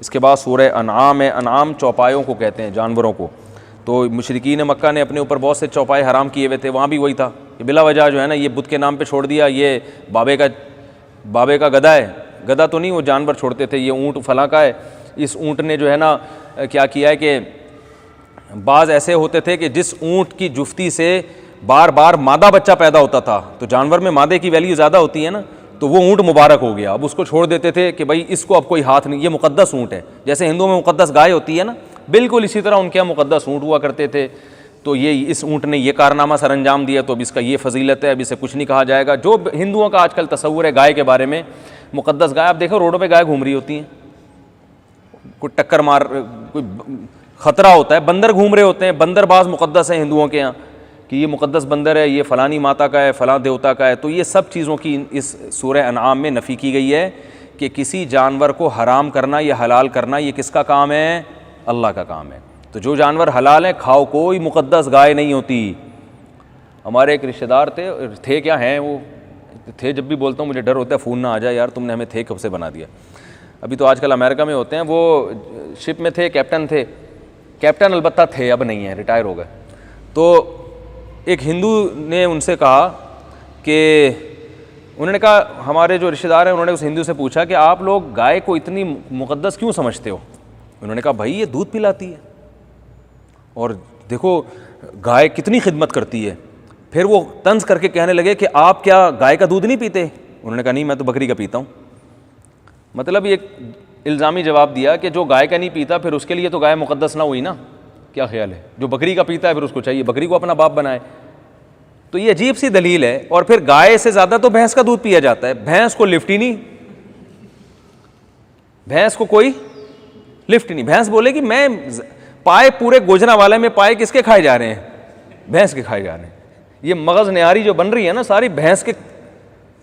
اس کے بعد سورہ انعام ہے، انعام چوپایوں کو کہتے ہیں، جانوروں کو۔ تو مشرکین مکہ نے اپنے اوپر بہت سے چوپائے حرام کیے ہوئے تھے، وہاں بھی وہی تھا کہ بلا وجہ جو ہے نا یہ بت کے نام پہ چھوڑ دیا، یہ بابے کا گدھا ہے، گدھا تو نہیں وہ جانور چھوڑتے تھے، یہ اونٹ فلاں کا ہے، اس اونٹ نے جو ہے نا کیا کیا ہے کہ بعض ایسے ہوتے تھے کہ جس اونٹ کی جفتی سے بار بار مادہ بچہ پیدا ہوتا تھا، تو جانور میں مادے کی ویلیو زیادہ ہوتی ہے نا، تو وہ اونٹ مبارک ہو گیا، اب اس کو چھوڑ دیتے تھے کہ بھائی اس کو اب کوئی ہاتھ نہیں، یہ مقدس اونٹ ہے، جیسے ہندوؤں میں مقدس گائے ہوتی ہے نا، بالکل اسی طرح ان کے یہاں مقدس اونٹ ہوا کرتے تھے۔ تو یہ اس اونٹ نے یہ کارنامہ سر انجام دیا تو اب اس کا یہ فضیلت ہے، اب اسے کچھ نہیں کہا جائے گا۔ جو ہندوؤں کا آج کل تصور ہے گائے کے بارے میں، مقدس گائے، آپ دیکھو روڈوں پہ گائے گھوم رہی ہوتی ہیں، کوئی ٹکر مار، کوئی خطرہ ہوتا ہے، بندر گھوم رہے ہوتے ہیں، بندر بعض مقدس ہیں ہندوؤں کے یہاں کہ یہ مقدس بندر ہے، یہ فلانی ماتا کا ہے، فلاں دیوتا کا ہے۔ تو یہ سب چیزوں کی اس سورہ انعام میں نفی کی گئی ہے کہ کسی جانور کو حرام کرنا یا حلال کرنا یہ کس کا کام ہے؟ اللہ کا کام ہے. تو جو جانور حلال ہیں کھاؤ, کوئی مقدس گائے نہیں ہوتی. ہمارے ایک رشتہ دار تھے کیا ہیں وہ تھے, جب بھی بولتا ہوں مجھے ڈر ہوتا ہے فون نہ آ جائے, یار تم نے ہمیں تھے کب سے بنا دیا. ابھی تو آج کل امریکہ میں ہوتے ہیں, وہ شپ میں تھے, کیپٹن تھے, کیپٹن البتہ تھے, اب نہیں ہیں, ریٹائر ہو گئے. تو ایک ہندو نے ان سے کہا کہ انہوں نے کہا, ہمارے جو رشتہ دار ہیں انہوں نے اس ہندو سے پوچھا کہ آپ لوگ گائے کو اتنی مقدس کیوں سمجھتے ہو؟ انہوں نے کہا بھائی یہ دودھ پلاتی ہے اور دیکھو گائے کتنی خدمت کرتی ہے. پھر وہ طنز کر کے کہنے لگے کہ آپ کیا گائے کا دودھ نہیں پیتے؟ انہوں نے کہا نہیں میں تو بکری کا پیتا ہوں. مطلب ایک الزامی جواب دیا کہ جو گائے کا نہیں پیتا پھر اس کے لیے تو گائے مقدس نہ ہوئی نا. کیا خیال ہے؟ جو بکری کا پیتا ہے پھر اس کو چاہیے بکری کو اپنا باپ بنائے. تو یہ عجیب سی دلیل ہے. اور پھر گائے سے زیادہ تو بھینس کا دودھ پیا جاتا ہے, بھینس کو لفٹ ہی نہیں, بھینس کو کوئی لفٹ ہی نہیں. بھینس بولے کہ میں پائے پورے گوجرا والے میں پائے کس کے کھائے جا رہے ہیں؟ بھینس کے کھائے جا رہے ہیں. یہ مغز نہاری جو بن رہی ہے نا ساری بھینس کے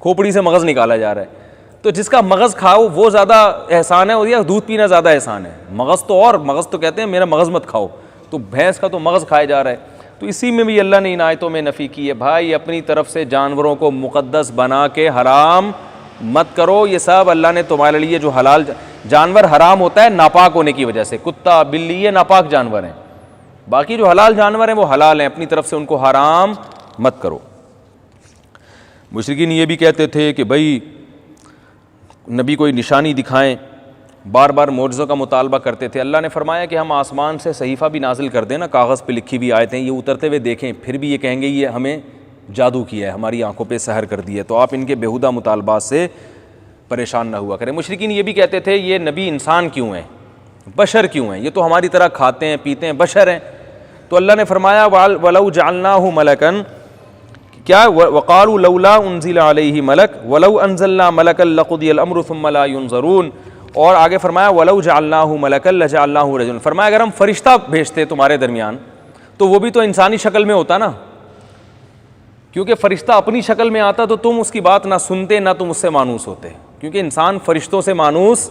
کھوپڑی سے مغز نکالا جا رہا ہے. تو جس کا مغز کھاؤ وہ زیادہ احسان ہے, اور یا دودھ پینا زیادہ احسان ہے. مغز تو, اور مغز تو کہتے ہیں میرا مغز مت کھاؤ, تو بھینس کا تو مغز کھایا جا رہا ہے. تو اسی میں بھی اللہ نے ان آیتوں میں نفی کی ہے, بھائی اپنی طرف سے جانوروں کو مقدس بنا کے حرام مت کرو. یہ سب اللہ نے تمہارے لیے, جو حلال جانور حرام ہوتا ہے ناپاک ہونے کی وجہ سے, کتا بلی یہ ناپاک جانور ہیں, باقی جو حلال جانور ہیں وہ حلال ہیں, اپنی طرف سے ان کو حرام مت کرو. مشرکین یہ بھی کہتے تھے کہ بھائی نبی کوئی نشانی دکھائیں, بار بار معجزوں کا مطالبہ کرتے تھے. اللہ نے فرمایا کہ ہم آسمان سے صحیفہ بھی نازل کر دیں نا, کاغذ پہ لکھی ہوئی آیتیں, یہ اترتے ہوئے دیکھیں, پھر بھی یہ کہیں گے یہ ہمیں جادو کیا ہے, ہماری آنکھوں پہ سحر کر دی ہے. تو آپ ان کے بیہودہ مطالبات سے پریشان نہ ہوا کریں. مشرکین یہ بھی کہتے تھے یہ نبی انسان کیوں ہیں, بشر کیوں ہیں, یہ تو ہماری طرح کھاتے ہیں پیتے ہیں, بشر ہیں. تو اللہ نے فرمایا وَلَوْ جَعَلْنَاهُ مَلَكًا, کیا وَقَالُوا لَوْلَا أُنزِلَ عَلَيْهِ مَلَكٌ وَلَوْ أَنزَلْنَا مَلَكًا لَقُضِيَ الْأَمْرُ ثُمَّ لَا يُنظَرُونَ. اور آگے فرمایا وَلَوْ جَعَلْنَاهُ مَلَكًا لَجَعَلْنَاهُ رَجُلًا. فرمایا اگر ہم فرشتہ بھیجتے تمہارے درمیان تو وہ بھی تو انسانی شکل میں ہوتا نا, کیونکہ فرشتہ اپنی شکل میں آتا تو تم اس کی بات نہ سنتے نہ تم اس سے مانوس ہوتے, کیونکہ انسان فرشتوں سے مانوس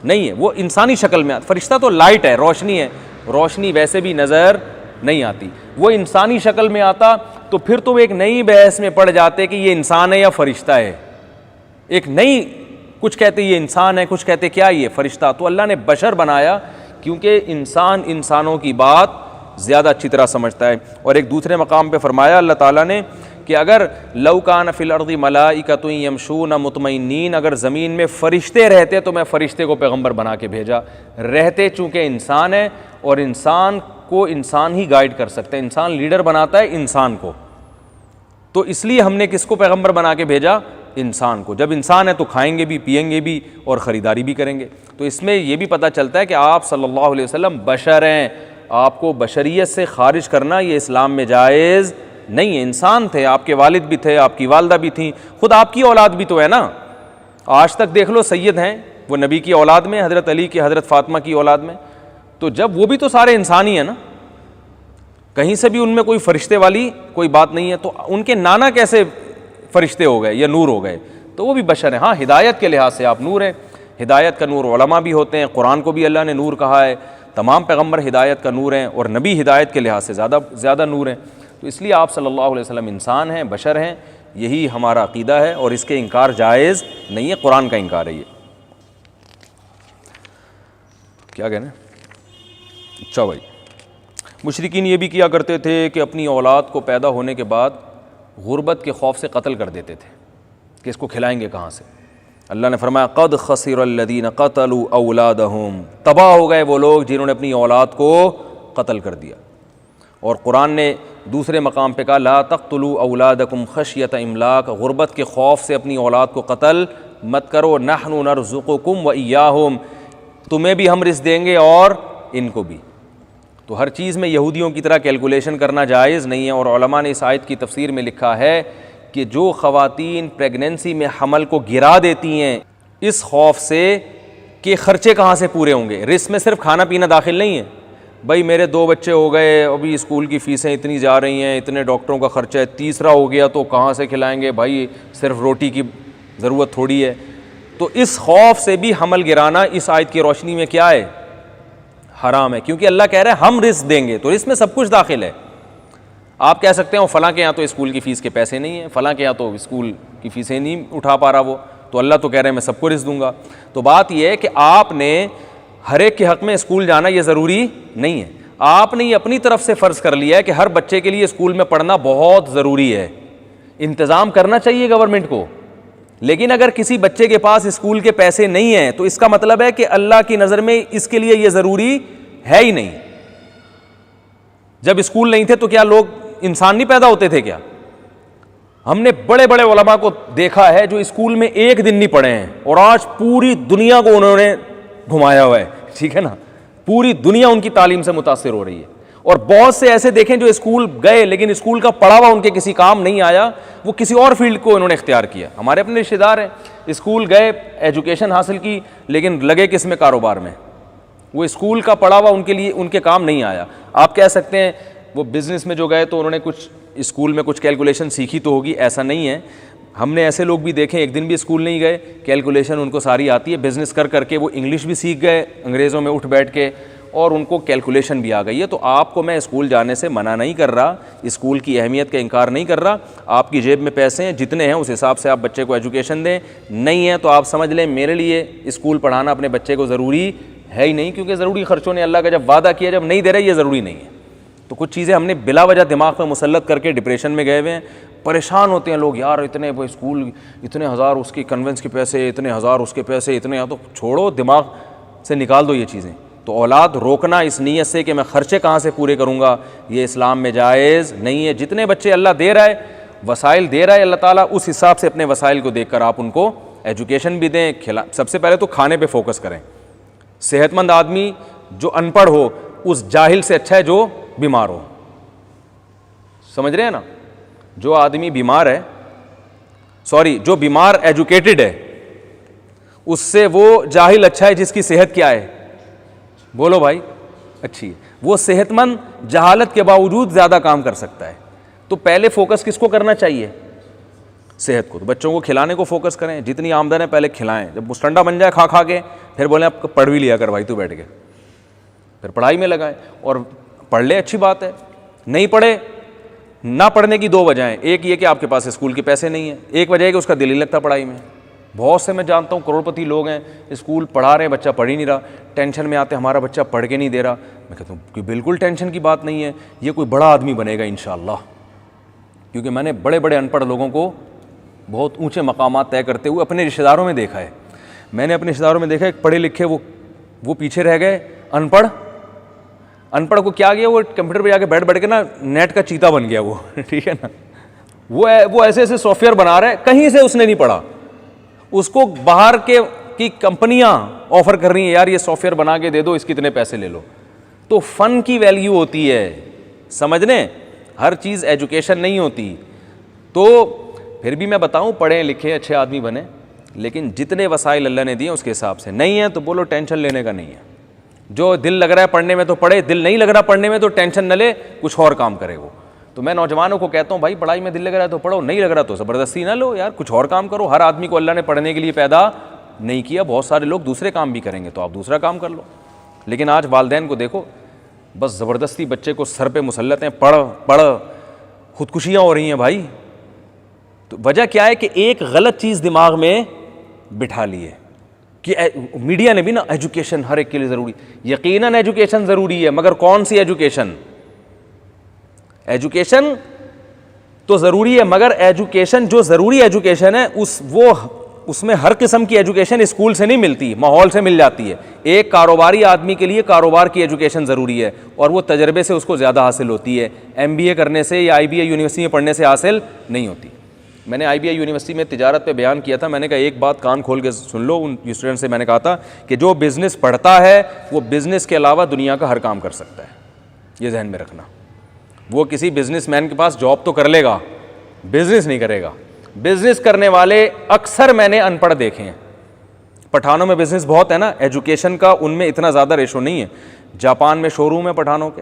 نہیں ہے, وہ انسانی شکل میں آتا. فرشتہ تو لائٹ ہے, روشنی ہے, روشنی ویسے بھی نظر نہیں آتی, وہ انسانی شکل میں آتا تو پھر تم ایک نئی بحث میں پڑ جاتے کہ یہ انسان ہے یا فرشتہ ہے. ایک نئی, کچھ کہتے یہ انسان ہے, کچھ کہتے کیا یہ فرشتہ. تو اللہ نے بشر بنایا کیونکہ انسان انسانوں کی بات زیادہ اچھی طرح سمجھتا ہے. اور ایک دوسرے مقام پہ فرمایا اللہ تعالیٰ نے کہ اگر لو کان فی الارض ملائکۃ یمشون مطمئنین, اگر زمین میں فرشتے رہتے تو میں فرشتے کو پیغمبر بنا کے بھیجا. رہتے چونکہ انسان ہے اور انسان کو انسان ہی گائیڈ کر سکتا ہے, انسان لیڈر بناتا ہے انسان کو, تو اس لیے ہم نے کس کو پیغمبر بنا کے بھیجا؟ انسان کو. جب انسان ہے تو کھائیں گے بھی, پئیں گے بھی اور خریداری بھی کریں گے. تو اس میں یہ بھی پتہ چلتا ہے کہ آپ صلی اللہ علیہ وسلم بشر ہیں, آپ کو بشریت سے خارج کرنا یہ اسلام میں جائز نہیں ہے. انسان تھے, آپ کے والد بھی تھے, آپ کی والدہ بھی تھیں, خود آپ کی اولاد بھی تو ہے نا. آج تک دیکھ لو سید ہیں وہ نبی کی اولاد میں, حضرت علی کی, حضرت فاطمہ کی اولاد میں, تو جب وہ بھی تو سارے انسان ہی ہیں نا, کہیں سے بھی ان میں کوئی فرشتے والی کوئی بات نہیں ہے. تو ان کے نانا کیسے فرشتے ہو گئے یا نور ہو گئے؟ تو وہ بھی بشر ہیں. ہاں ہدایت کے لحاظ سے آپ نور ہیں, ہدایت کا نور علماء بھی ہوتے ہیں, قرآن کو بھی اللہ نے نور کہا ہے, تمام پیغمبر ہدایت کا نور ہیں, اور نبی ہدایت کے لحاظ سے زیادہ نور ہیں. تو اس لیے آپ صلی اللہ علیہ وسلم انسان ہیں, بشر ہیں, یہی ہمارا عقیدہ ہے, اور اس کے انکار جائز نہیں ہے, قرآن کا انکار ہے یہ. کیا کہنا ہے؟ اچھا بھائی, مشرکین یہ بھی کیا کرتے تھے کہ اپنی اولاد کو پیدا ہونے کے بعد غربت کے خوف سے قتل کر دیتے تھے کہ اس کو کھلائیں گے کہاں سے. اللہ نے فرمایا قد خسر الذین قتلوا اولادہم, تباہ ہو گئے وہ لوگ جنہوں نے اپنی اولاد کو قتل کر دیا. اور قرآن نے دوسرے مقام پہ کہا لا تقتلوا اولادکم خشیۃ املاق, غربت کے خوف سے اپنی اولاد کو قتل مت کرو. نحن نرزقکم وایاہم, تمہیں بھی ہم رزق دیں گے اور ان کو بھی. تو ہر چیز میں یہودیوں کی طرح کیلکولیشن کرنا جائز نہیں ہے. اور علماء نے اس آیت کی تفسیر میں لکھا ہے کہ جو خواتین پریگننسی میں حمل کو گرا دیتی ہیں اس خوف سے کہ خرچے کہاں سے پورے ہوں گے, رزق میں صرف کھانا پینا داخل نہیں ہے, بھائی میرے 2 بچے ہو گئے, ابھی اسکول کی فیسیں اتنی جا رہی ہیں, اتنے ڈاکٹروں کا خرچہ ہے, تیسرا ہو گیا تو کہاں سے کھلائیں گے, بھائی صرف روٹی کی ضرورت تھوڑی ہے. تو اس خوف سے بھی حمل گرانا اس آیت کی روشنی میں کیا ہے؟ حرام ہے، کیونکہ اللہ کہہ رہا ہے ہم رزق دیں گے، تو رزق میں سب کچھ داخل ہے. آپ کہہ سکتے ہیں فلاں کے یہاں تو اسکول کی فیس کے پیسے نہیں ہیں، فلاں کے یہاں تو اسکول کی فیسیں نہیں اٹھا پا رہا وہ، تو اللہ تو کہہ رہے ہیں میں سب کو رزق دوں گا. تو بات یہ ہے کہ آپ نے ہر ایک کے حق میں اسکول جانا یہ ضروری نہیں ہے. آپ نے یہ اپنی طرف سے فرض کر لیا ہے کہ ہر بچے کے لیے اسکول میں پڑھنا بہت ضروری ہے، انتظام کرنا چاہیے گورنمنٹ کو. لیکن اگر کسی بچے کے پاس اسکول کے پیسے نہیں ہیں تو اس کا مطلب ہے کہ اللہ کی نظر میں اس کے لیے یہ ضروری ہے ہی نہیں. جب اسکول نہیں تھے تو کیا لوگ انسان نہیں پیدا ہوتے تھے کیا؟ ہم نے بڑے بڑے علماء کو دیکھا ہے جو اسکول میں ایک دن نہیں پڑھے ہیں اور آج پوری دنیا کو انہوں نے گھمایا ہوا ہے. ٹھیک ہے نا، پوری دنیا ان کی تعلیم سے متاثر ہو رہی ہے. اور بہت سے ایسے دیکھیں جو اسکول گئے لیکن اسکول کا پڑھا ہوا ان کے کسی کام نہیں آیا، وہ کسی اور فیلڈ کو انہوں نے اختیار کیا. ہمارے اپنے رشتہ دار ہیں، اسکول گئے، ایجوکیشن حاصل کی، لیکن لگے کس میں؟ کاروبار میں. وہ اسکول کا پڑھا ہوا ان کے لیے ان کے کام نہیں آیا. آپ کہہ سکتے ہیں وہ بزنس میں جو گئے تو انہوں نے کچھ اسکول میں کچھ کیلکولیشن سیکھی تو ہوگی، ایسا نہیں ہے. ہم نے ایسے لوگ بھی دیکھے ایک دن بھی اسکول نہیں گئے، کیلکولیشن ان کو ساری آتی ہے، بزنس کر کر کے وہ انگلش بھی سیکھ گئے انگریزوں میں اٹھ بیٹھ کے، اور ان کو کیلکولیشن بھی آ گئی ہے. تو آپ کو میں اسکول جانے سے منع نہیں کر رہا، اسکول کی اہمیت کا انکار نہیں کر رہا. آپ کی جیب میں پیسے ہیں جتنے ہیں اس حساب سے آپ بچے کو ایجوکیشن دیں. نہیں ہے تو آپ سمجھ لیں میرے لیے اسکول پڑھانا اپنے بچے کو ضروری ہے ہی نہیں، کیونکہ ضروری خرچوں نے اللہ کا جب وعدہ کیا، جب نہیں دے رہے یہ ضروری نہیں ہے. تو کچھ چیزیں ہم نے بلا وجہ دماغ میں مسلط کر کے ڈپریشن میں گئے ہوئے ہیں. پریشان ہوتے ہیں لوگ، یار اتنے وہ اسکول، اتنے ہزار اس کی کنوینس کے پیسے، اتنے ہزار اس کے پیسے، اتنے، تو چھوڑو، دماغ سے نکال دو یہ چیزیں. تو اولاد روکنا اس نیت سے کہ میں خرچے کہاں سے پورے کروں گا، یہ اسلام میں جائز نہیں ہے. جتنے بچے اللہ دے رہا ہے، وسائل دے رہا ہے اللہ تعالیٰ، اس حساب سے اپنے وسائل کو دیکھ کر آپ ان کو ایجوکیشن بھی دیں. سب سے پہلے تو کھانے پہ فوکس کریں. صحت مند آدمی جو ان پڑھ ہو اس جاہل سے اچھا ہے جو بیمار ہو. سمجھ رہے ہیں نا؟ جو آدمی بیمار ہے، جو بیمار ایجوکیٹڈ ہے، اس سے وہ جاہل اچھا ہے جس کی صحت کیا ہے؟ بولو بھائی، اچھی ہے. وہ صحت مند جہالت کے باوجود زیادہ کام کر سکتا ہے. تو پہلے فوکس کس کو کرنا چاہیے؟ صحت کو. تو بچوں کو کھلانے کو فوکس کریں، جتنی آمدن ہے پہلے کھلائیں. جب مستنڈا بن جائے کھا کھا کے، پھر بولیں اب پڑھ بھی لیا کر بھائی تو بیٹھ کے، پھر پڑھائی میں لگائیں. اور پڑھ لے، اچھی بات ہے. نہیں پڑھے، نہ پڑھنے کی دو وجہیں. ایک یہ کہ آپ کے پاس اسکول کے پیسے نہیں ہیں، ایک وجہ ہے کہ اس کا دل نہیں لگتا پڑھائی میں. بہت سے میں جانتا ہوں کروڑ پتی لوگ ہیں، اسکول پڑھا رہے ہیں، بچہ پڑھ ہی نہیں رہا، ٹینشن میں آتے ہمارا بچہ پڑھ کے نہیں دے رہا. میں کہتا ہوں کہ بالکل ٹینشن کی بات نہیں ہے، یہ کوئی بڑا آدمی بنے گا انشاءاللہ. کیونکہ میں نے بڑے بڑے ان پڑھ لوگوں کو بہت اونچے مقامات طے کرتے ہوئے اپنے رشتہ داروں میں دیکھا ہے. میں نے اپنے رشتہ داروں میں دیکھا ہے پڑھے لکھے وہ پیچھے رہ گئے، ان پڑھ کو کیا گیا، وہ کمپیوٹر پہ جا کے بیٹھ کے نا نیٹ کا چیتا بن گیا وہ. ٹھیک ہے نا، وہ ایسے ایسے سافٹ ویئر بنا رہے ہیں، کہیں سے اس نے نہیں پڑھا. اس کو باہر کی کمپنیاں آفر کر رہی ہیں، یار یہ سافٹ ویئر بنا کے دے دو، اس کے اتنے پیسے لے لو. تو فن کی ویلیو ہوتی ہے، سمجھنے، ہر چیز ایجوکیشن نہیں ہوتی. تو پھر بھی میں بتاؤں پڑھیں لکھیں اچھے آدمی بنے، لیکن جتنے وسائل اللہ نے دیے اس کے حساب سے. نہیں ہے تو بولو ٹینشن لینے کا نہیں ہے. جو دل لگ رہا ہے پڑھنے میں تو پڑھے، دل نہیں لگ رہا پڑھنے میں تو ٹینشن نہ لے، کچھ اور کام کرے وہ. تو میں نوجوانوں کو کہتا ہوں بھائی پڑھائی میں دل لگ رہا ہے تو پڑھو، نہیں لگ رہا تو زبردستی نہ لو یار، کچھ اور کام کرو. ہر آدمی کو اللہ نے پڑھنے کے لیے پیدا نہیں کیا، بہت سارے لوگ دوسرے کام بھی کریں گے تو آپ دوسرا کام کر لو. لیکن آج والدین کو دیکھو، بس زبردستی بچے کو سر پہ مسلط ہیں، پڑھ، خودکشیاں ہو رہی ہیں بھائی. تو وجہ کیا ہے کہ ایک غلط چیز دماغ میں بٹھا لی ہے کہ میڈیا نے بھی نا ایجوکیشن ہر ایک کے لیے ضروری. یقیناً ایجوکیشن ضروری ہے، مگر کون سی ایجوکیشن؟ ایجوکیشن تو ضروری ہے، مگر ایجوکیشن جو ضروری ایجوکیشن ہے اس میں ہر قسم کی ایجوکیشن اسکول سے نہیں ملتی، ماحول سے مل جاتی ہے. ایک کاروباری آدمی کے لیے کاروبار کی ایجوکیشن ضروری ہے، اور وہ تجربے سے اس کو زیادہ حاصل ہوتی ہے، MBA کرنے سے یا IBA یونیورسٹی میں پڑھنے سے حاصل نہیں ہوتی. میں نے IBA یونیورسٹی میں تجارت پہ بیان کیا تھا. میں نے کہا ایک بات کان کھول کے سن لو ان اسٹوڈنٹ سے. میں نے کہا تھا کہ جو بزنس پڑھتا ہے وہ بزنس کے علاوہ دنیا کا ہر کام کر سکتا ہے، یہ ذہن میں رکھنا. وہ کسی بزنس مین کے پاس جاب تو کر لے گا، بزنس نہیں کرے گا. بزنس کرنے والے اکثر میں نے ان پڑھ دیکھے ہیں. پٹھانوں میں بزنس بہت ہے نا، ایجوکیشن کا ان میں اتنا زیادہ ریشو نہیں ہے. جاپان میں شو روم ہے پٹھانوں کے،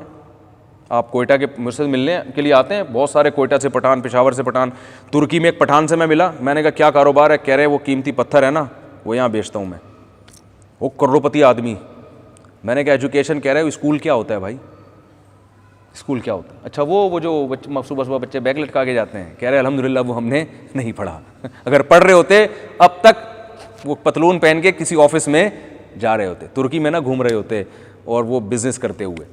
آپ کوئٹہ کے مجھ سے ملنے کے لیے آتے ہیں بہت سارے، کوئٹہ سے پٹھان، پشاور سے پٹھان. ترکی میں ایک پٹھان سے میں ملا، میں نے کہا کیا کاروبار ہے؟ کہہ رہے وہ قیمتی پتھر ہے نا وہ یہاں بیچتا ہوں میں. وہ کروڑپتی آدمی. میں نے کہا ایجوکیشن کہہ رہے ہو, اسکول کیا ہوتا ہے بھائی, اسکول کیا ہوتا ہے؟ اچھا وہ جو صبح صبح بچے بیگ لٹکا کے جاتے ہیں, کہہ رہے الحمدللہ وہ ہم نے نہیں پڑھا. اگر پڑھ رہے ہوتے اب تک وہ پتلون پہن کے کسی آفس میں جا رہے ہوتے, ترکی میں نہ گھوم رہے ہوتے اور وہ بزنس کرتے ہوئے.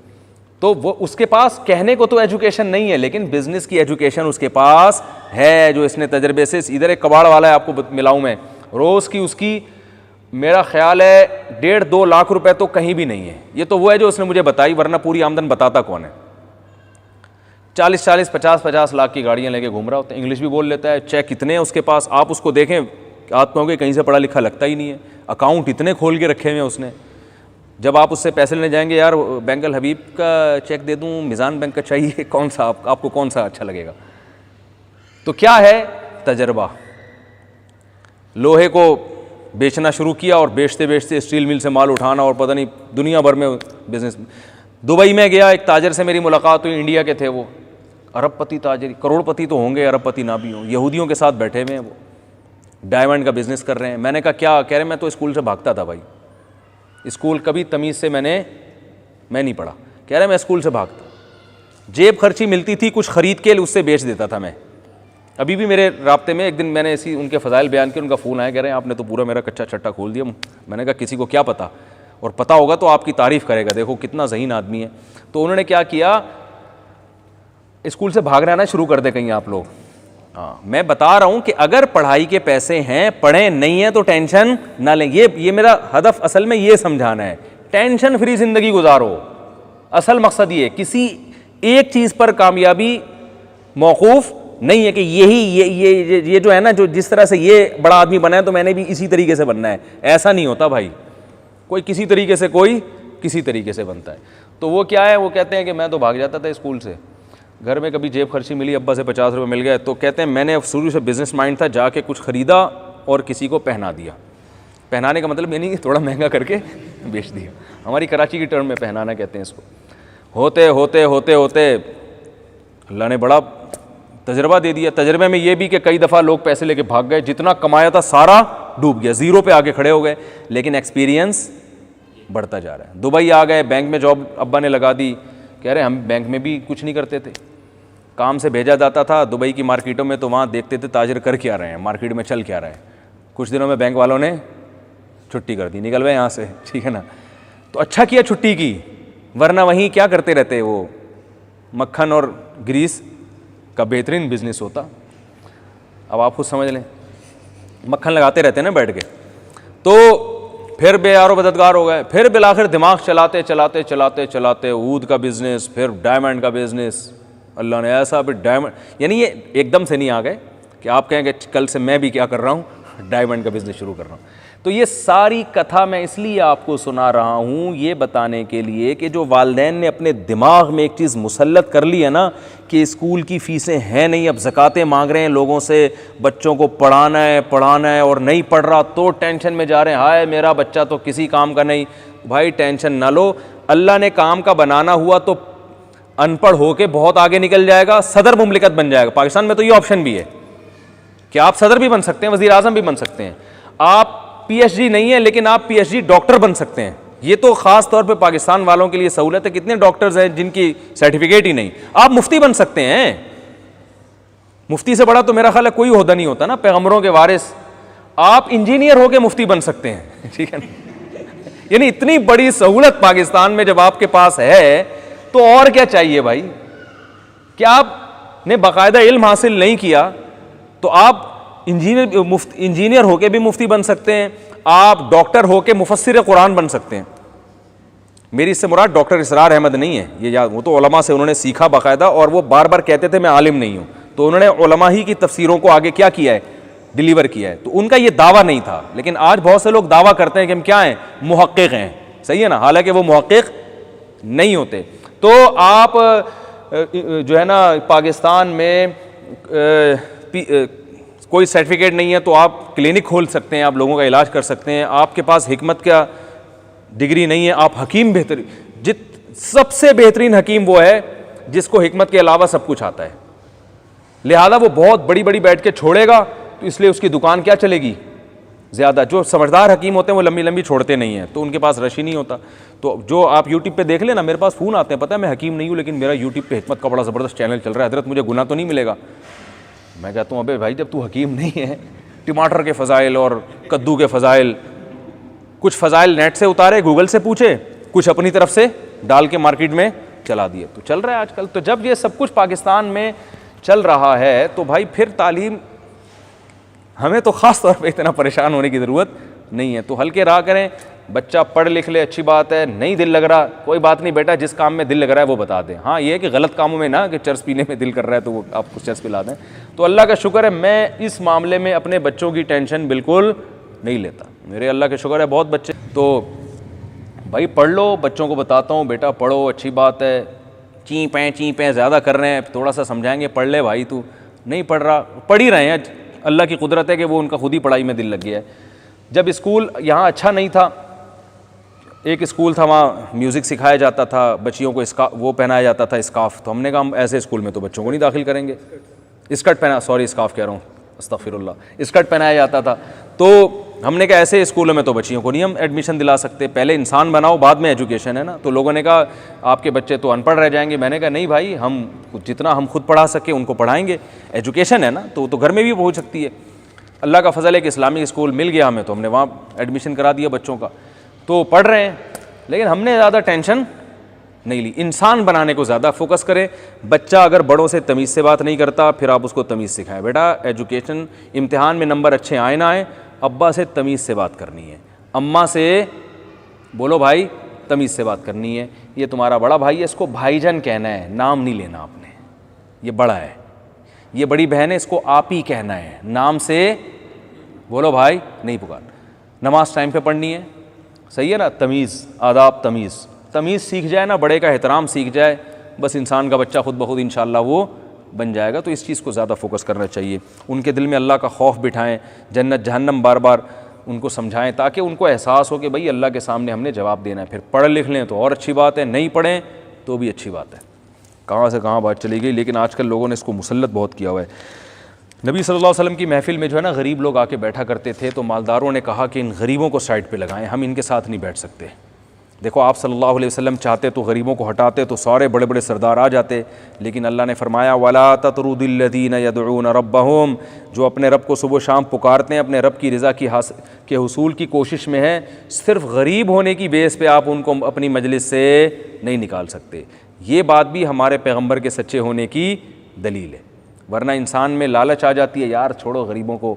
تو وہ اس کے پاس کہنے کو تو ایجوکیشن نہیں ہے, لیکن بزنس کی ایجوکیشن اس کے پاس ہے, جو اس نے تجربے سے. ادھر ایک کباڑ والا ہے, آپ کو ملاؤں میں, روز کی اس کی میرا خیال ہے 1.5-2 لاکھ روپے تو کہیں بھی نہیں ہے. یہ تو وہ ہے جو اس نے مجھے بتائی, ورنہ پوری آمدن بتاتا کون ہے. 40 50 لاکھ کی گاڑیاں لے کے گھوم رہا ہوتا ہے, انگلش بھی بول لیتا ہے, چیک کتنے ہیں اس کے پاس, آپ اس کو دیکھیں آپ کہو گے کہیں سے پڑھا لکھا لگتا ہی نہیں ہے. اکاؤنٹ اتنے کھول کے رکھے ہوئے ہیں اس نے. جب آپ اس سے پیسے لینے جائیں گے, یار بینک الحبیب کا چیک دے دوں, میزان بینک کا چاہیے, کون سا آپ کو کون سا اچھا لگے گا؟ تو کیا ہے تجربہ. لوہے کو بیچنا شروع کیا اور بیچتے بیچتے اسٹیل مل سے مال اٹھانا, اور پتہ نہیں دنیا بھر میں بزنس. دبئی میں گیا, ایک تاجر سے میری ملاقات ہوئی, انڈیا کے تھے وہ, ارب پتی تاجر, کروڑ پتی تو ہوں گے, ارب پتی نہ بھی ہوں. یہودیوں کے ساتھ بیٹھے ہوئے ہیں, وہ ڈائمنڈ کا بزنس کر رہے ہیں. میں نے کہا کیا؟ کہہ رہے میں تو اسکول سے بھاگتا تھا بھائی, اسکول کبھی تمیز سے میں نہیں پڑھا. کہہ رہے میں اسکول سے بھاگتا, جیب خرچی ملتی تھی کچھ خرید کے اس سے بیچ دیتا تھا میں. ابھی بھی میرے رابطے میں, ایک دن میں نے ایسی ان کے فضائل بیان کیے, ان کا فون آیا, کہہ رہے ہیں آپ نے تو پورا میرا کچا چھٹا کھول دیا. میں نے کہا کسی کو کیا پتا, اور پتہ ہوگا تو آپ کی تعریف کرے گا, دیکھو کتنا ذہین آدمی ہے. تو انہوں نے کیا کیا, اسکول سے بھاگ رہنا شروع کر دے کہیں آپ لوگ. ہاں میں بتا رہا ہوں کہ اگر پڑھائی کے پیسے ہیں, پڑھیں, نہیں ہیں تو ٹینشن نہ لیں. یہ میرا ہدف اصل میں یہ سمجھانا ہے, ٹینشن فری زندگی گزارو. اصل مقصد یہ, کسی ایک چیز پر کامیابی موقوف نہیں ہے کہ یہ جو ہے نا, جو جس طرح سے یہ بڑا آدمی بنا ہے تو میں نے بھی اسی طریقے سے بننا ہے. ایسا نہیں ہوتا بھائی, کوئی کسی طریقے سے, کوئی کسی طریقے سے بنتا ہے. تو وہ کیا ہے, وہ کہتے ہیں کہ میں تو بھاگ جاتا تھا اسکول سے, گھر میں کبھی جیب خرچی ملی, ابا سے 50 روپے مل گئے, تو کہتے ہیں میں نے شروع سے بزنس مائنڈ تھا, جا کے کچھ خریدا اور کسی کو پہنا دیا. پہنانے کا مطلب یہ نہیں کہ تھوڑا مہنگا کر کے بیچ دیا, ہماری کراچی کی ٹرم میں پہنانا کہتے ہیں اس کو. ہوتے ہوتے ہوتے ہوتے اللہ نے بڑا تجربہ دے دیا. تجربے میں یہ بھی کہ کئی دفعہ لوگ پیسے لے کے بھاگ گئے, جتنا کمایا تھا سارا ڈوب گیا, زیرو پہ آگے کھڑے ہو گئے, لیکن ایکسپیرینس بڑھتا جا رہا ہے. دبئی آ گئے, بینک میں جاب ابا نے لگا دی. کہہ رہے ہم بینک میں بھی کچھ نہیں کرتے تھے, کام سے بھیجا جاتا تھا دبئی کی مارکیٹوں میں, تو وہاں دیکھتے تھے تاجر کر کیا رہے ہیں, مارکیٹ میں چل کیا رہے ہیں. کچھ دنوں میں بینک والوں نے چھٹی کر دی, نکل گئے یہاں سے, ٹھیک ہے نا. تو اچھا کیا چھٹی کی, ورنہ وہیں کیا کرتے رہتے, وہ مکھن اور گریس کا بہترین بزنس ہوتا. اب آپ خود سمجھ لیں, مکھن لگاتے رہتے ہیں نا بیٹھ کے. تو پھر بے یار و مددگار ہو گئے, پھر بالآخر دماغ چلاتے چلاتے چلاتے چلاتے عود کا بزنس, پھر ڈائمنڈ کا بزنس. اللہ نے ایسا بھی ڈائمنڈ, یعنی یہ ایک دم سے نہیں آ گئے کہ آپ کہیں کہ کل سے میں بھی کیا کر رہا ہوں, ڈائمنڈ کا بزنس شروع کر رہا ہوں. تو یہ ساری کتھا میں اس لیے آپ کو سنا رہا ہوں, یہ بتانے کے لیے کہ جو والدین نے اپنے دماغ میں ایک چیز مسلط کر لی ہے نا کہ اسکول کی فیسیں ہیں نہیں, اب زکاتیں مانگ رہے ہیں لوگوں سے, بچوں کو پڑھانا ہے اور نہیں پڑھ رہا تو ٹینشن میں جا رہے ہیں, ہائے میرا بچہ تو کسی کام کا نہیں. بھائی ٹینشن نہ لو, اللہ نے کام کا بنانا ہوا تو ان پڑھ ہو کے بہت آگے نکل جائے گا, صدر مملکت بن جائے گا. پاکستان میں تو یہ آپشن بھی ہے کہ آپ صدر بھی بن سکتے ہیں, وزیر اعظم بھی بن سکتے ہیں. آپ پی ایچ ڈی نہیں ہے لیکن آپ پی ایچ ڈی ڈاکٹر بن سکتے ہیں. یہ تو خاص طور پہ پاکستان والوں کے لیے سہولت ہے. کتنے ڈاکٹرز ہیں جن کی سرٹیفکیٹ ہی نہیں. آپ مفتی بن سکتے ہیں. مفتی سے بڑا تو میرا خیال ہے کوئی عہدہ نہیں ہوتا نا, پیغمبروں کے وارث. آپ انجینئر ہو کے مفتی بن سکتے ہیں, ٹھیک ہے نا. یعنی اتنی بڑی سہولت پاکستان میں جب آپ کے پاس ہے تو اور کیا چاہیے بھائی. کیا آپ نے باقاعدہ علم حاصل نہیں کیا تو آپ انجینئر ہو کے بھی مفتی بن سکتے ہیں, آپ ڈاکٹر ہو کے مفسر قرآن بن سکتے ہیں. میری اس سے مراد ڈاکٹر اسرار احمد نہیں ہے, یہ وہ تو علماء سے انہوں نے سیکھا باقاعدہ, اور وہ بار بار کہتے تھے میں عالم نہیں ہوں, تو انہوں نے علماء ہی کی تفسیروں کو آگے کیا کیا ہے, ڈیلیور کیا ہے. تو ان کا یہ دعویٰ نہیں تھا, لیکن آج بہت سے لوگ دعویٰ کرتے ہیں کہ ہم کیا ہیں, محقق ہیں. صحیح ہے نا, حالانکہ وہ محقق نہیں ہوتے. تو آپ جو ہے نا پاکستان میں کوئی سرٹیفکیٹ نہیں ہے تو آپ کلینک کھول سکتے ہیں, آپ لوگوں کا علاج کر سکتے ہیں. آپ کے پاس حکمت کا ڈگری نہیں ہے, آپ حکیم بہترین, سب سے بہترین حکیم وہ ہے جس کو حکمت کے علاوہ سب کچھ آتا ہے. لہذا وہ بہت بڑی بڑی بیٹھ کے چھوڑے گا تو اس لیے اس کی دکان کیا چلے گی, زیادہ. جو سمجھدار حکیم ہوتے ہیں وہ لمبی لمبی چھوڑتے نہیں ہیں, تو ان کے پاس رش ہی نہیں ہوتا. تو جو آپ یوٹیوب پہ دیکھ لیں نا, میرے پاس فون آتے ہیں, پتہ ہے میں حکیم نہیں ہوں لیکن میرا یوٹیوب پہ حکمت کا بڑا زبردست چینل چل رہا ہے, حضرت مجھے گناہ تو نہیں ملے گا. میں کہتا ہوں ابے بھائی جب تو حکیم نہیں ہے, ٹماٹر کے فضائل اور کدو کے فضائل, کچھ فضائل نیٹ سے اتارے, گوگل سے پوچھے, کچھ اپنی طرف سے ڈال کے مارکیٹ میں چلا دیے, تو چل رہا ہے آج کل. تو جب یہ سب کچھ پاکستان میں چل رہا ہے تو بھائی پھر تعلیم, ہمیں تو خاص طور پہ اتنا پریشان ہونے کی ضرورت نہیں ہے. تو ہلکے راہ کریں, بچہ پڑھ لکھ لے اچھی بات ہے, نہیں دل لگ رہا کوئی بات نہیں بیٹا, جس کام میں دل لگ رہا ہے وہ بتا دیں. ہاں یہ ہے کہ غلط کاموں میں نہ, کہ چرس پینے میں دل کر رہا ہے تو وہ آپ کو چرس پلا دیں. تو اللہ کا شکر ہے میں اس معاملے میں اپنے بچوں کی ٹینشن بالکل نہیں لیتا. میرے اللہ کا شکر ہے بہت بچے, تو بھائی پڑھ لو, بچوں کو بتاتا ہوں بیٹا پڑھو اچھی بات ہے, چیں پیں زیادہ کر رہے ہیں, تھوڑا سا سمجھائیں گے, پڑھ لے بھائی, تو نہیں پڑھ رہا, پڑھ ہی رہے ہیں, اللہ کی قدرت ہے کہ وہ ان کا خود ہی پڑھائی میں دل لگ گیا ہے. جب اسکول یہاں اچھا نہیں تھا, ایک اسکول تھا وہاں میوزک سکھایا جاتا تھا, بچیوں کو وہ پہنایا جاتا تھا اسکارف, تو ہم نے کہا ہم ایسے اسکول میں تو بچوں کو نہیں داخل کریں گے. اسکرٹ پہنا, سوری اسکارف کہہ رہا ہوں, استغفر اللہ, اسکرٹ پہنایا جاتا تھا, تو ہم نے کہا ایسے اسکولوں میں تو بچیوں کو نہیں ہم ایڈمیشن دلا سکتے, پہلے انسان بناؤ بعد میں ایجوکیشن ہے نا. تو لوگوں نے کہا آپ کے بچے تو ان پڑھ رہ جائیں گے. میں نے کہا نہیں بھائی, ہم جتنا ہم خود پڑھا سکے ان کو پڑھائیں گے, ایجوکیشن ہے نا, تو گھر میں بھی پہنچ سکتی ہے. اللہ کا فضل ہے کہ اسلامک اسکول مل گیا ہمیں, تو ہم نے وہاں ایڈمیشن کرا دیا بچوں کا, تو پڑھ رہے ہیں. لیکن ہم نے زیادہ ٹینشن نہیں لی, انسان بنانے کو زیادہ فوکس کریں. بچہ اگر بڑوں سے تمیز سے بات نہیں کرتا, پھر آپ اس کو تمیز سکھائیں. بیٹا ایجوکیشن, امتحان میں نمبر اچھے آئے نہ آئیں, ابا سے تمیز سے بات کرنی ہے, اماں سے بولو بھائی تمیز سے بات کرنی ہے. یہ تمہارا بڑا بھائی ہے, اس کو بھائی جان کہنا ہے, نام نہیں لینا آپ نے, یہ بڑا ہے. یہ بڑی بہن ہے, اس کو آپ ہی کہنا ہے, نام سے بولو بھائی نہیں پکارنا. نماز ٹائم پہ پڑھنی ہے, صحیح ہے نا, تمیز, آداب, تمیز سیکھ جائے نا, بڑے کا احترام سیکھ جائے, بس انسان کا بچہ خود بخود انشاءاللہ وہ بن جائے گا. تو اس چیز کو زیادہ فوکس کرنا چاہیے. ان کے دل میں اللہ کا خوف بٹھائیں, جنت جہنم بار بار ان کو سمجھائیں, تاکہ ان کو احساس ہو کہ بھائی اللہ کے سامنے ہم نے جواب دینا ہے. پھر پڑھ لکھ لیں تو اور اچھی بات ہے, نہیں پڑھیں تو بھی اچھی بات ہے. کہاں سے کہاں بات چلی گئی, لیکن آج کل لوگوں نے اس کو مسلط بہت کیا ہوا ہے. نبی صلی اللہ علیہ وسلم کی محفل میں جو ہے نا غریب لوگ آ کے بیٹھا کرتے تھے, تو مالداروں نے کہا کہ ان غریبوں کو سائڈ پہ لگائیں, ہم ان کے ساتھ نہیں بیٹھ سکتے. دیکھو آپ صلی اللہ علیہ وسلم چاہتے تو غریبوں کو ہٹاتے تو سارے بڑے بڑے سردار آ جاتے, لیکن اللہ نے فرمایا وَلَا تَطْرُدِ الَّذِينَ يَدْعُونَ رَبَّهُمْ, جو اپنے رب کو صبح و شام پکارتے ہیں, اپنے رب کی رضا کے حصول کی کوشش میں ہیں, صرف غریب ہونے کی بیس پہ آپ ان کو اپنی مجلس سے نہیں نکال سکتے. یہ بات بھی ہمارے پیغمبر کے سچے ہونے کی دلیل ہے, ورنہ انسان میں لالچ آ جاتی ہے, یار چھوڑو غریبوں کو.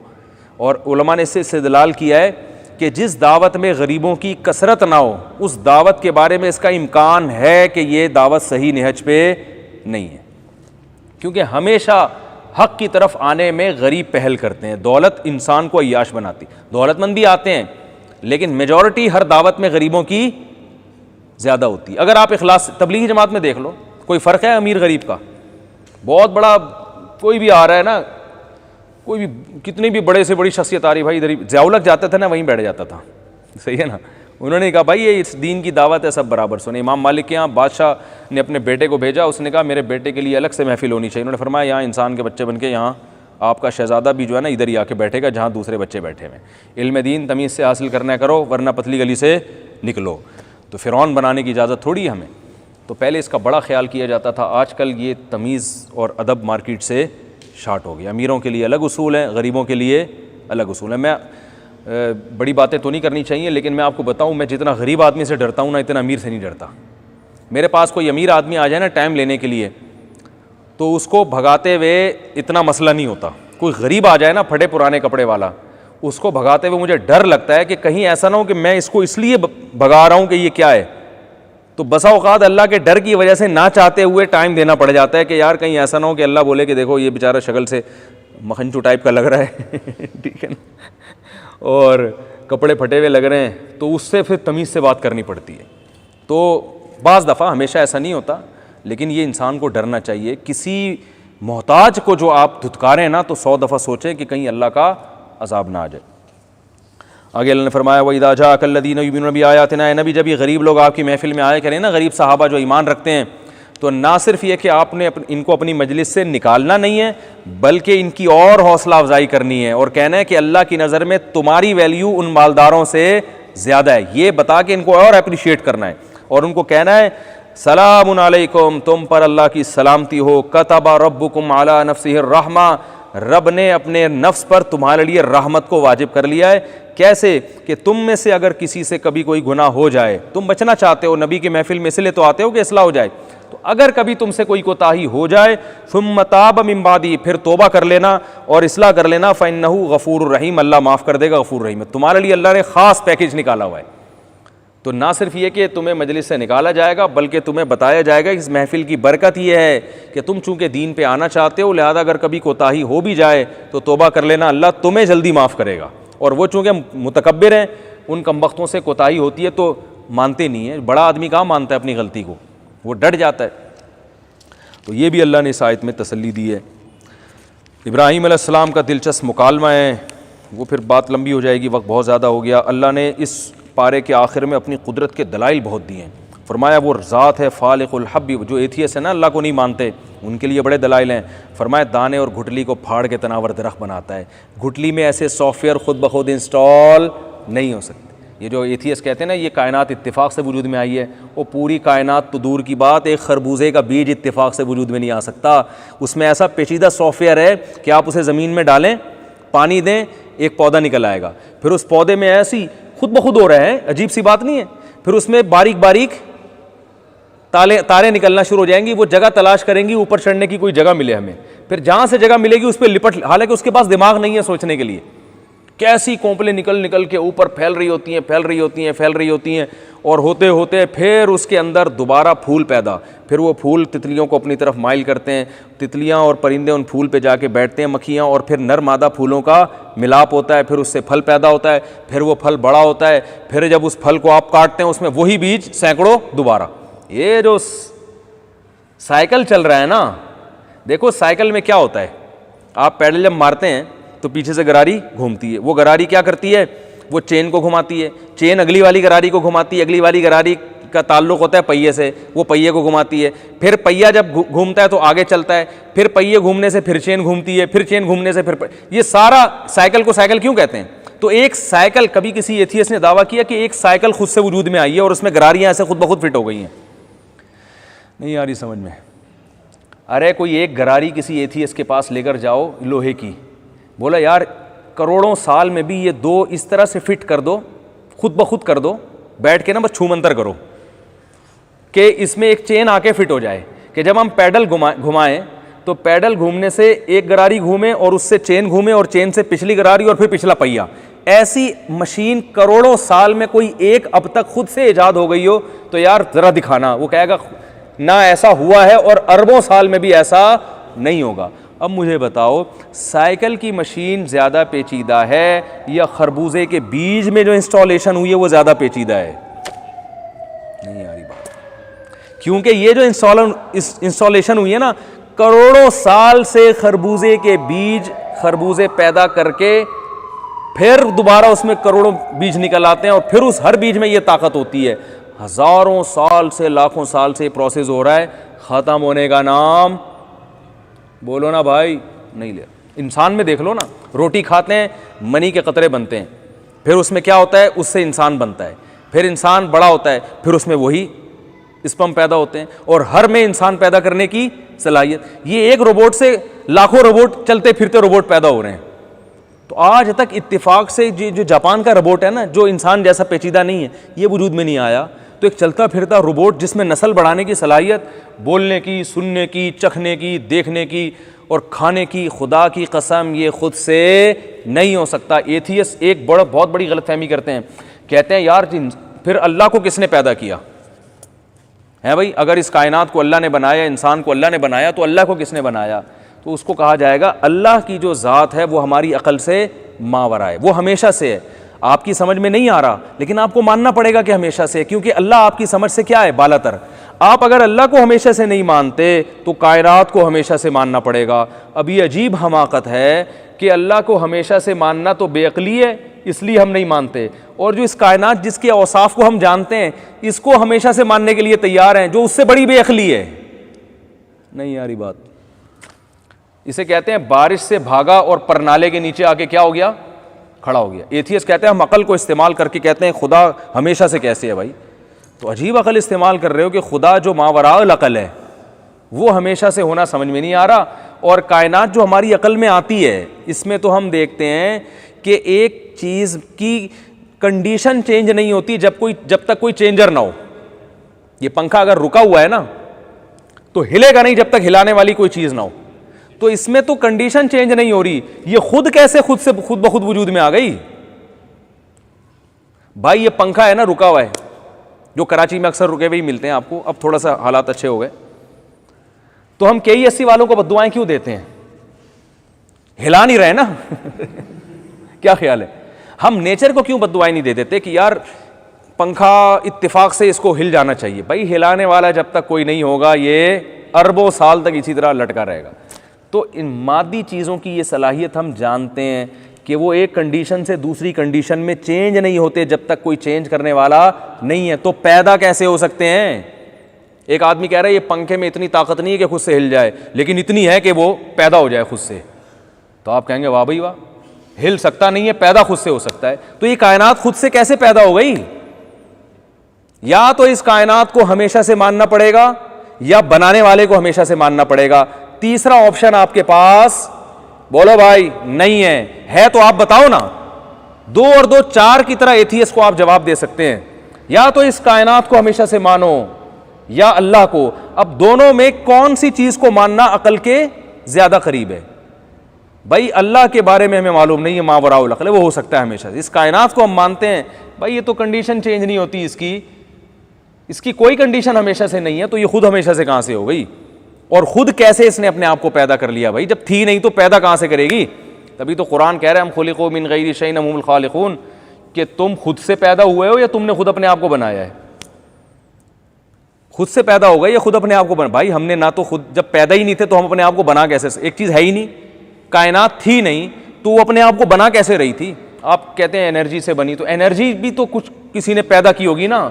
اور علماء نے اس سے استدلال کیا ہے کہ جس دعوت میں غریبوں کی کثرت نہ ہو, اس دعوت کے بارے میں اس کا امکان ہے کہ یہ دعوت صحیح نہج پہ نہیں ہے, کیونکہ ہمیشہ حق کی طرف آنے میں غریب پہل کرتے ہیں. دولت انسان کو عیاش بناتی, دولت مند بھی آتے ہیں, لیکن میجورٹی ہر دعوت میں غریبوں کی زیادہ ہوتی ہے. اگر آپ اخلاص تبلیغی جماعت میں دیکھ لو, کوئی فرق ہے امیر غریب کا؟ بہت بڑا کوئی بھی آ رہا ہے نا, کوئی بھی کتنی بھی بڑے سے بڑی شخصیت آ رہی, بھائی ادھر ضیاء الحق جاتا تھا نا, وہیں بیٹھ جاتا تھا, صحیح ہے نا. انہوں نے کہا بھائی یہ اس دین کی دعوت ہے, سب برابر سنیں. امام مالک کے یہاں بادشاہ نے اپنے بیٹے کو بھیجا, اس نے کہا میرے بیٹے کے لیے الگ سے محفل ہونی چاہیے. انہوں نے فرمایا یہاں انسان کے بچے بن کے یہاں آپ کا شہزادہ بھی جو ہے نا ادھر ہی آ کے بیٹھے گا جہاں دوسرے بچے بیٹھے ہوئے. علم دین تمیز سے حاصل کرنا کرو, ورنہ پتلی گلی سے نکلو. تو فرعون بنانے کی اجازت تھوڑی ہے ہمیں. تو پہلے اس کا بڑا خیال کیا جاتا تھا, آج کل یہ تمیز اور ادب مارکیٹ سے شارٹ ہو گیا. امیروں کے لیے الگ اصول ہیں, غریبوں کے لیے الگ اصول ہیں. میں بڑی باتیں تو نہیں کرنی چاہیے, لیکن میں آپ کو بتاؤں, میں جتنا غریب آدمی سے ڈرتا ہوں نا, اتنا امیر سے نہیں ڈرتا. میرے پاس کوئی امیر آدمی آ جائے نا ٹائم لینے کے لیے, تو اس کو بھگاتے ہوئے اتنا مسئلہ نہیں ہوتا. کوئی غریب آ جائے نا پھٹے پرانے کپڑے والا, اس کو بھگاتے ہوئے مجھے ڈر لگتا ہے کہ کہیں ایسا نہ ہو کہ میں اس کو اس لیے بھگا رہا ہوں کہ یہ کیا ہے. تو بسا اوقات اللہ کے ڈر کی وجہ سے نہ چاہتے ہوئے ٹائم دینا پڑ جاتا ہے کہ یار کہیں ایسا نہ ہو کہ اللہ بولے کہ دیکھو یہ بیچارہ شکل سے مکھنچو ٹائپ کا لگ رہا ہے, ٹھیک ہے نا, اور کپڑے پھٹے ہوئے لگ رہے ہیں, تو اس سے پھر تمیز سے بات کرنی پڑتی ہے. تو بعض دفعہ, ہمیشہ ایسا نہیں ہوتا, لیکن یہ انسان کو ڈرنا چاہیے. کسی محتاج کو جو آپ دھتکاریں نا, تو 100 دفعہ سوچیں کہ کہیں اللہ کا عذاب نہ آ جائے. آگے اللہ نے فرمایا وَإِذَا جَاءَكَ الَّذِينَ يُؤْمِنُونَ بِآيَاتِنَا, اے نبی جب یہ غریب لوگ آپ کی محفل میں آئے کریں نا, غریب صحابہ جو ایمان رکھتے ہیں, تو نہ صرف یہ کہ آپ نے ان کو اپنی مجلس سے نکالنا نہیں ہے، بلکہ ان کی اور حوصلہ افزائی کرنی ہے اور کہنا ہے کہ اللہ کی نظر میں تمہاری ویلیو ان مالداروں سے زیادہ ہے، یہ بتا کے ان کو اور اپریشیٹ کرنا ہے اور ان کو کہنا ہے سلام علیکم، تم پر اللہ کی سلامتی ہو، کتب ربکم علی نفسہ الرحمہ، رب نے اپنے نفس پر تمہارے لیے رحمت کو واجب کر لیا ہے۔ کیسے کہ تم میں سے اگر کسی سے کبھی کوئی گناہ ہو جائے، تم بچنا چاہتے ہو، نبی کی محفل میں اس لیے تو آتے ہو کہ اصلاح ہو جائے، تو اگر کبھی تم سے کوئی کوتاہی ہو جائے ثم تاب من بعدہ، پھر توبہ کر لینا اور اصلاح کر لینا، فإنہ غفور الرحیم، اللہ معاف کر دے گا، غفور رحیم ہے۔ تمہارے لیے اللہ نے خاص پیکیج نکالا ہوا ہے۔ تو نہ صرف یہ کہ تمہیں مجلس سے نکالا جائے گا، بلکہ تمہیں بتایا جائے گا اس محفل کی برکت یہ ہے کہ تم چونکہ دین پہ آنا چاہتے ہو، لہذا اگر کبھی کوتاہی ہو بھی جائے تو توبہ کر لینا، اللہ تمہیں جلدی معاف کرے گا۔ اور وہ چونکہ متکبر ہیں، ان کمبختوں سے کوتاہی ہوتی ہے تو مانتے نہیں ہیں، بڑا آدمی کہاں مانتا ہے اپنی غلطی کو، وہ ڈٹ جاتا ہے۔ تو یہ بھی اللہ نے اس آیت میں تسلی دی ہے۔ ابراہیم علیہ السلام کا دلچسپ مکالمہ ہے، وہ پھر بات لمبی ہو جائے گی، وقت بہت زیادہ ہو گیا۔ اللہ نے اس پارے کے آخر میں اپنی قدرت کے دلائل بہت دیے ہیں، فرمایا وہ ذات ہے فالق الحب، جو ایتھیس ہے نا، اللہ کو نہیں مانتے، ان کے لیے بڑے دلائل ہیں۔ فرمایا دانے اور گھٹلی کو پھاڑ کے تناور درخت بناتا ہے، گھٹلی میں ایسے سافٹ ویئر خود بخود انسٹال نہیں ہو سکتے۔ یہ جو ایتھیس کہتے ہیں نا یہ کائنات اتفاق سے وجود میں آئی ہے، وہ پوری کائنات تو دور کی بات، ایک خربوزے کا بیج اتفاق سے وجود میں نہیں آ سکتا، اس میں ایسا پیچیدہ سافٹ ویئر ہے کہ آپ اسے زمین میں ڈالیں، پانی دیں، ایک پودا نکل آئے گا، پھر اس پودے میں ایسی خود بخود ہو رہے ہیں، عجیب سی بات نہیں ہے، پھر اس میں باریک باریک تاریں نکلنا شروع ہو جائیں گی، وہ جگہ تلاش کریں گی، اوپر چڑھنے کی کوئی جگہ ملے ہمیں، پھر جہاں سے جگہ ملے گی اس پہ لپٹ، حالانکہ اس کے پاس دماغ نہیں ہے سوچنے کے لیے، کیسی کونپلیں نکل کے اوپر پھیل رہی ہوتی ہیں اور ہوتے ہوتے پھر اس کے اندر دوبارہ پھول پیدا، پھر وہ پھول تتلیوں کو اپنی طرف مائل کرتے ہیں، تتلیاں اور پرندے ان پھول پہ جا کے بیٹھتے ہیں، مکھیاں، اور پھر نر مادہ پھولوں کا ملاپ ہوتا ہے، پھر اس سے پھل پیدا ہوتا ہے، پھر وہ پھل بڑا ہوتا ہے، پھر جب اس پھل کو آپ کاٹتے ہیں اس میں وہی بیج سینکڑوں دوبارہ۔ یہ جو سائیکل چل رہا ہے نا، دیکھو سائیکل میں کیا ہوتا ہے، آپ پیڈل جب مارتے ہیں تو پیچھے سے گراری گھومتی ہے، وہ گراری کیا کرتی ہے، وہ چین کو گھماتی ہے، چین اگلی والی گراری کو گھماتی ہے، اگلی والی گراری کا تعلق ہوتا ہے پہیے سے، وہ پہیے کو گھماتی ہے، پھر پہیہ جب گھومتا ہے تو آگے چلتا ہے، پھر پہیے گھومنے سے پھر چین گھومتی ہے، پھر چین گھومنے سے پھر یہ سارا سائیکل کو سائیکل کیوں کہتے ہیں؟ تو ایک سائیکل، کبھی کسی ایتھیس نے دعویٰ کیا کہ ایک سائیکل خود سے وجود میں آئی ہے اور اس میں گراریاں ایسے خود بخود فٹ ہو گئی ہیں، نہیں آ رہی سمجھ میں؟ ارے کوئی ایک گراری کسی ایتھیس کے پاس لے کر جاؤ لوہے کی، بولا یار کروڑوں سال میں بھی یہ دو اس طرح سے فٹ کر دو، خود بخود کر دو، بیٹھ کے نا بس چھومنتر کرو کہ اس میں ایک چین آ کے فٹ ہو جائے، کہ جب ہم پیڈل گھمائیں تو پیڈل گھومنے سے ایک گراری گھومے اور اس سے چین گھومے اور چین سے پچھلی گراری اور پھر پچھلا پہیہ، ایسی مشین کروڑوں سال میں کوئی ایک اب تک خود سے ایجاد ہو گئی ہو تو یار ذرا دکھانا، وہ کہے گا نہ ایسا ہوا ہے اور اربوں سال میں بھی ایسا نہیں ہوگا۔ اب مجھے بتاؤ سائیکل کی مشین زیادہ پیچیدہ ہے یا خربوزے کے بیج میں جو انسٹالیشن ہوئی ہے وہ زیادہ پیچیدہ ہے؟ نہیں آ رہی بات، کیونکہ یہ جو انسٹالیشن ہوئی ہے نا، کروڑوں سال سے خربوزے کے بیج خربوزے پیدا کر کے پھر دوبارہ اس میں کروڑوں بیج نکل آتے ہیں اور پھر اس ہر بیج میں یہ طاقت ہوتی ہے، ہزاروں سال سے لاکھوں سال سے یہ پروسیس ہو رہا ہے، ختم ہونے کا نام بولو نا بھائی نہیں لے۔ انسان میں دیکھ لو نا، روٹی کھاتے ہیں منی کے قطرے بنتے ہیں، پھر اس میں کیا ہوتا ہے، اس سے انسان بنتا ہے، پھر انسان بڑا ہوتا ہے، پھر اس میں وہی اسپم پیدا ہوتے ہیں، اور ہر میں انسان پیدا کرنے کی صلاحیت، یہ ایک روبوٹ سے لاکھوں روبوٹ چلتے پھرتے روبوٹ پیدا ہو رہے ہیں۔ تو آج تک اتفاق سے جو جاپان کا روبوٹ ہے نا، جو انسان جیسا پیچیدہ نہیں ہے، یہ وجود میں نہیں آیا، تو ایک چلتا پھرتا روبوٹ جس میں نسل بڑھانے کی صلاحیت، بولنے کی، سننے کی، چکھنے کی، دیکھنے کی اور کھانے کی، خدا کی قسم یہ خود سے نہیں ہو سکتا۔ ایتھیس ایک بہت بڑی غلط فہمی کرتے ہیں، کہتے ہیں یار پھر اللہ کو کس نے پیدا کیا ہے بھائی؟ اگر اس کائنات کو اللہ نے بنایا، انسان کو اللہ نے بنایا، تو اللہ کو کس نے بنایا؟ تو اس کو کہا جائے گا اللہ کی جو ذات ہے وہ ہماری عقل سے ماورا ہے، وہ ہمیشہ سے ہے، آپ کی سمجھ میں نہیں آ رہا لیکن آپ کو ماننا پڑے گا کہ ہمیشہ سے ہے، کیونکہ اللہ آپ کی سمجھ سے کیا ہے، بالا تر۔ آپ اگر اللہ کو ہمیشہ سے نہیں مانتے تو کائنات کو ہمیشہ سے ماننا پڑے گا۔ اب یہ عجیب حماقت ہے کہ اللہ کو ہمیشہ سے ماننا تو بے عقلی ہے، اس لیے ہم نہیں مانتے، اور جو اس کائنات جس کے اوصاف کو ہم جانتے ہیں اس کو ہمیشہ سے ماننے کے لیے تیار ہیں، جو اس سے بڑی بے عقلی ہے۔ نہیں یاری بات. اسے کہتے ہیں بارش سے بھاگا اور پرنالے کے نیچے آ کے کیا ہو گیا؟ کھڑا ہو گیا. ایتھیسٹ کہتے ہیں ہم عقل کو استعمال کر کے کہتے ہیں خدا ہمیشہ سے کیسے ہے. بھائی تو عجیب عقل استعمال کر رہے ہو کہ خدا جو ماوراء العقل ہے وہ ہمیشہ سے ہونا سمجھ میں نہیں آ رہا. اور کائنات جو ہماری عقل میں آتی ہے اس میں تو ہم دیکھتے ہیں کہ ایک چیز کی کنڈیشن چینج نہیں ہوتی جب تک کوئی چینجر نہ ہو. یہ پنکھا اگر رکا ہوا ہے نا تو ہلے گا نہیں جب تک ہلانے والی کوئی چیز نہ ہو. تو اس میں تو کنڈیشن چینج نہیں ہو رہی, یہ خود کیسے خود بخود وجود میں آ گئی؟ بھائی یہ پنکھا ہے نا رکا ہوا ہے, جو کراچی میں اکثر رکے ہوئے ہی ملتے ہیں آپ کو, اب تھوڑا سا حالات اچھے ہو گئے. تو ہم KE80 والوں کو بددعائیں کیوں دیتے ہیں؟ ہلا نہیں رہے نا. کیا خیال ہے؟ ہم نیچر کو کیوں بددعائیں نہیں دے دیتے کہ یار پنکھا اتفاق سے اس کو ہل جانا چاہیے؟ بھائی ہلانے والا جب تک کوئی نہیں ہوگا یہ اربوں سال تک اسی طرح لٹکا رہے گا. تو ان مادی چیزوں کی یہ صلاحیت ہم جانتے ہیں کہ وہ ایک کنڈیشن سے دوسری کنڈیشن میں چینج نہیں ہوتے جب تک کوئی چینج کرنے والا نہیں ہے. تو پیدا کیسے ہو سکتے ہیں؟ ایک آدمی کہہ رہا ہے یہ پنکھے میں اتنی طاقت نہیں ہے کہ خود سے ہل جائے, لیکن اتنی ہے کہ وہ پیدا ہو جائے خود سے. تو آپ کہیں گے واہ بھائی واہ, ہل سکتا نہیں ہے, پیدا خود سے ہو سکتا ہے. تو یہ کائنات خود سے کیسے پیدا ہو گئی؟ یا تو اس کائنات کو ہمیشہ سے ماننا پڑے گا یا بنانے والے کو ہمیشہ سے ماننا پڑے گا. تیسرا آپشن آپ کے پاس بولو بھائی نہیں ہے تو آپ بتاؤ نا. 2 اور 2 4 کی طرح ایتھیسٹ کو آپ جواب دے سکتے ہیں, یا تو اس کائنات کو ہمیشہ سے مانو یا اللہ کو. اب دونوں میں کون سی چیز کو ماننا عقل کے زیادہ قریب ہے؟ بھائی اللہ کے بارے میں ہمیں معلوم نہیں ہے, ماوراء العقل وہ ہو سکتا ہے ہمیشہ. اس کائنات کو ہم مانتے ہیں, بھائی یہ تو کنڈیشن چینج نہیں ہوتی, اس کی کوئی کنڈیشن ہمیشہ سے نہیں ہے, تو یہ خود ہمیشہ سے کہاں سے ہو گئی؟ اور خود کیسے اس نے اپنے آپ کو پیدا کر لیا؟ بھائی جب تھی نہیں تو پیدا کہاں سے کرے گی؟ تبھی تو قرآن کہہ رہے ہیں ہم خلقوا من غیر شیء ہم الخالقون, کہ تم خود سے پیدا ہوئے ہو یا تم نے خود اپنے آپ کو بنایا ہے؟ خود سے پیدا ہو گئے یا خود اپنے آپ کو بنا؟ بھائی ہم نے نہ تو خود جب پیدا ہی نہیں تھے تو ہم اپنے آپ کو بنا کیسے؟ ایک چیز ہے ہی نہیں, کائنات تھی نہیں تو وہ اپنے آپ کو بنا کیسے رہی تھی؟ آپ کہتے ہیں انرجی سے بنی, تو انرجی بھی تو کچھ کسی نے پیدا کی ہوگی نا.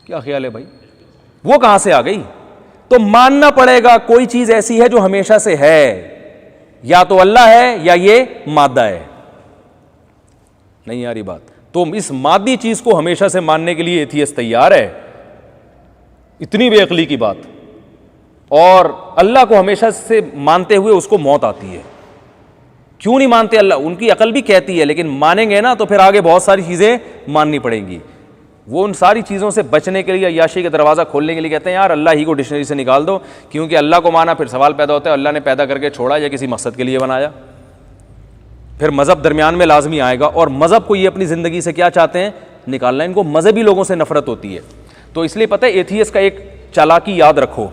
کیا خیال ہے بھائی, وہ کہاں سے آ گئی؟ تو ماننا پڑے گا کوئی چیز ایسی ہے جو ہمیشہ سے ہے, یا تو اللہ ہے یا یہ مادہ ہے. نہیں یاری بات. تو اس مادی چیز کو ہمیشہ سے ماننے کے لیے ایتھیسٹ تیار ہے, اتنی بے عقلی کی بات. اور اللہ کو ہمیشہ سے مانتے ہوئے اس کو موت آتی ہے. کیوں نہیں مانتے اللہ؟ ان کی عقل بھی کہتی ہے, لیکن مانیں گے نا تو پھر آگے بہت ساری چیزیں ماننی پڑیں گی. وہ ان ساری چیزوں سے بچنے کے لیے, عیاشی کا دروازہ کھولنے کے لیے کہتے ہیں یار اللہ ہی کو ڈکشنری سے نکال دو, کیونکہ اللہ کو مانا پھر سوال پیدا ہوتا ہے اللہ نے پیدا کر کے چھوڑا یا کسی مقصد کے لیے بنایا؟ پھر مذہب درمیان میں لازمی آئے گا, اور مذہب کو یہ اپنی زندگی سے کیا چاہتے ہیں؟ نکالنا. ان کو مذہبی لوگوں سے نفرت ہوتی ہے. تو اس لیے پتہ ہے ایتھیسٹ کا ایک چالاکی یاد رکھو,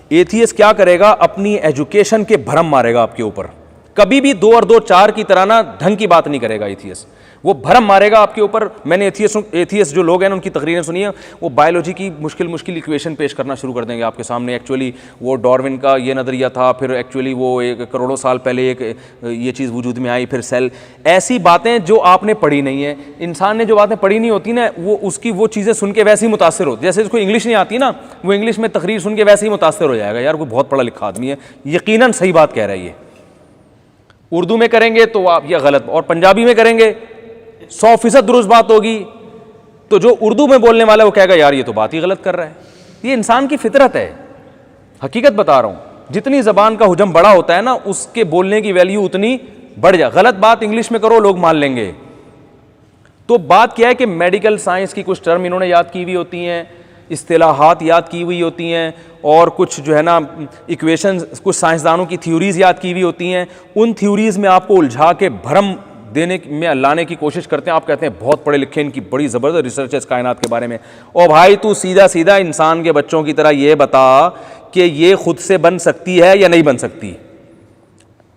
ایتھیسٹ کیا کرے گا؟ اپنی ایجوکیشن کے بھرم مارے گا آپ کے اوپر. کبھی بھی 2 اور 2 4 کی طرح نا ڈھنگ کی بات نہیں کرے گا ایتھیسٹ, وہ بھرم مارے گا آپ کے اوپر. میں نے ایتھیسٹ جو لوگ ہیں ان کی تقریریں سنی ہیں, وہ بایولوجی کی مشکل ایکویشن پیش کرنا شروع کر دیں گے آپ کے سامنے. ایکچولی وہ ڈارون کا یہ نظریہ تھا, پھر ایکچولی وہ 1 کروڑوں سال پہلے ایک یہ چیز وجود میں آئی, پھر سیل. ایسی باتیں جو آپ نے پڑھی نہیں ہیں. انسان نے جو باتیں پڑھی نہیں ہوتی نا, وہ اس کی وہ چیزیں سن کے ویسے ہی متاثر ہوتی. جیسے اس کو انگلش نہیں آتی نا, وہ انگلش میں تقریر سن کے ویسے ہی متاثر ہو جائے گا, یار کوئی بہت پڑھا لکھا آدمی ہے, یقیناً صحیح بات کہہ رہا ہے یہ. اردو میں کریں گے تو آپ یہ غلط, اور پنجابی میں کریں گے 100% درست بات ہوگی. تو جو اردو میں بولنے والا ہے وہ کہے گا یار یہ تو بات ہی غلط کر رہا ہے. یہ انسان کی فطرت ہے, حقیقت بتا رہا ہوں. جتنی زبان کا حجم بڑا ہوتا ہے نا, اس کے بولنے کی ویلیو اتنی بڑھ جائے. غلط بات انگلش میں کرو لوگ مان لیں گے. تو بات کیا ہے کہ میڈیکل سائنس کی کچھ ٹرم انہوں نے یاد کی ہوئی ہوتی ہیں, اصطلاحات یاد کی ہوئی ہوتی ہیں, اور کچھ جو ہے نا ایکویشنز, کچھ سائنسدانوں کی تھیوریز یاد کی ہوئی ہوتی ہیں. ان تھیوریز میں آپ کو الجھا کے بھرم دینے میں لانے کی کوشش کرتے ہیں. آپ کہتے ہیں بہت پڑھے لکھے, ان کی بڑی زبردست ریسرچ ہے اس کائنات کے بارے میں. او بھائی تو سیدھا انسان کے بچوں کی طرح یہ بتا کہ یہ خود سے بن سکتی ہے یا نہیں بن سکتی؟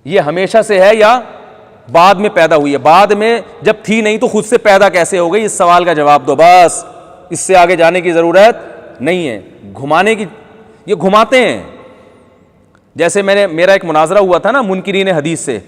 یہ ہمیشہ سے ہے یا بعد میں پیدا ہوئی ہے؟ بعد میں جب تھی نہیں تو خود سے پیدا کیسے ہو گئی؟ اس سوال کا جواب دو بس, اس سے آگے جانے کی ضرورت نہیں ہے. گھمانے کی, یہ گھماتے ہیں. جیسے میرا ایک مناظرہ ہوا تھا نا منکرین حدیث سے,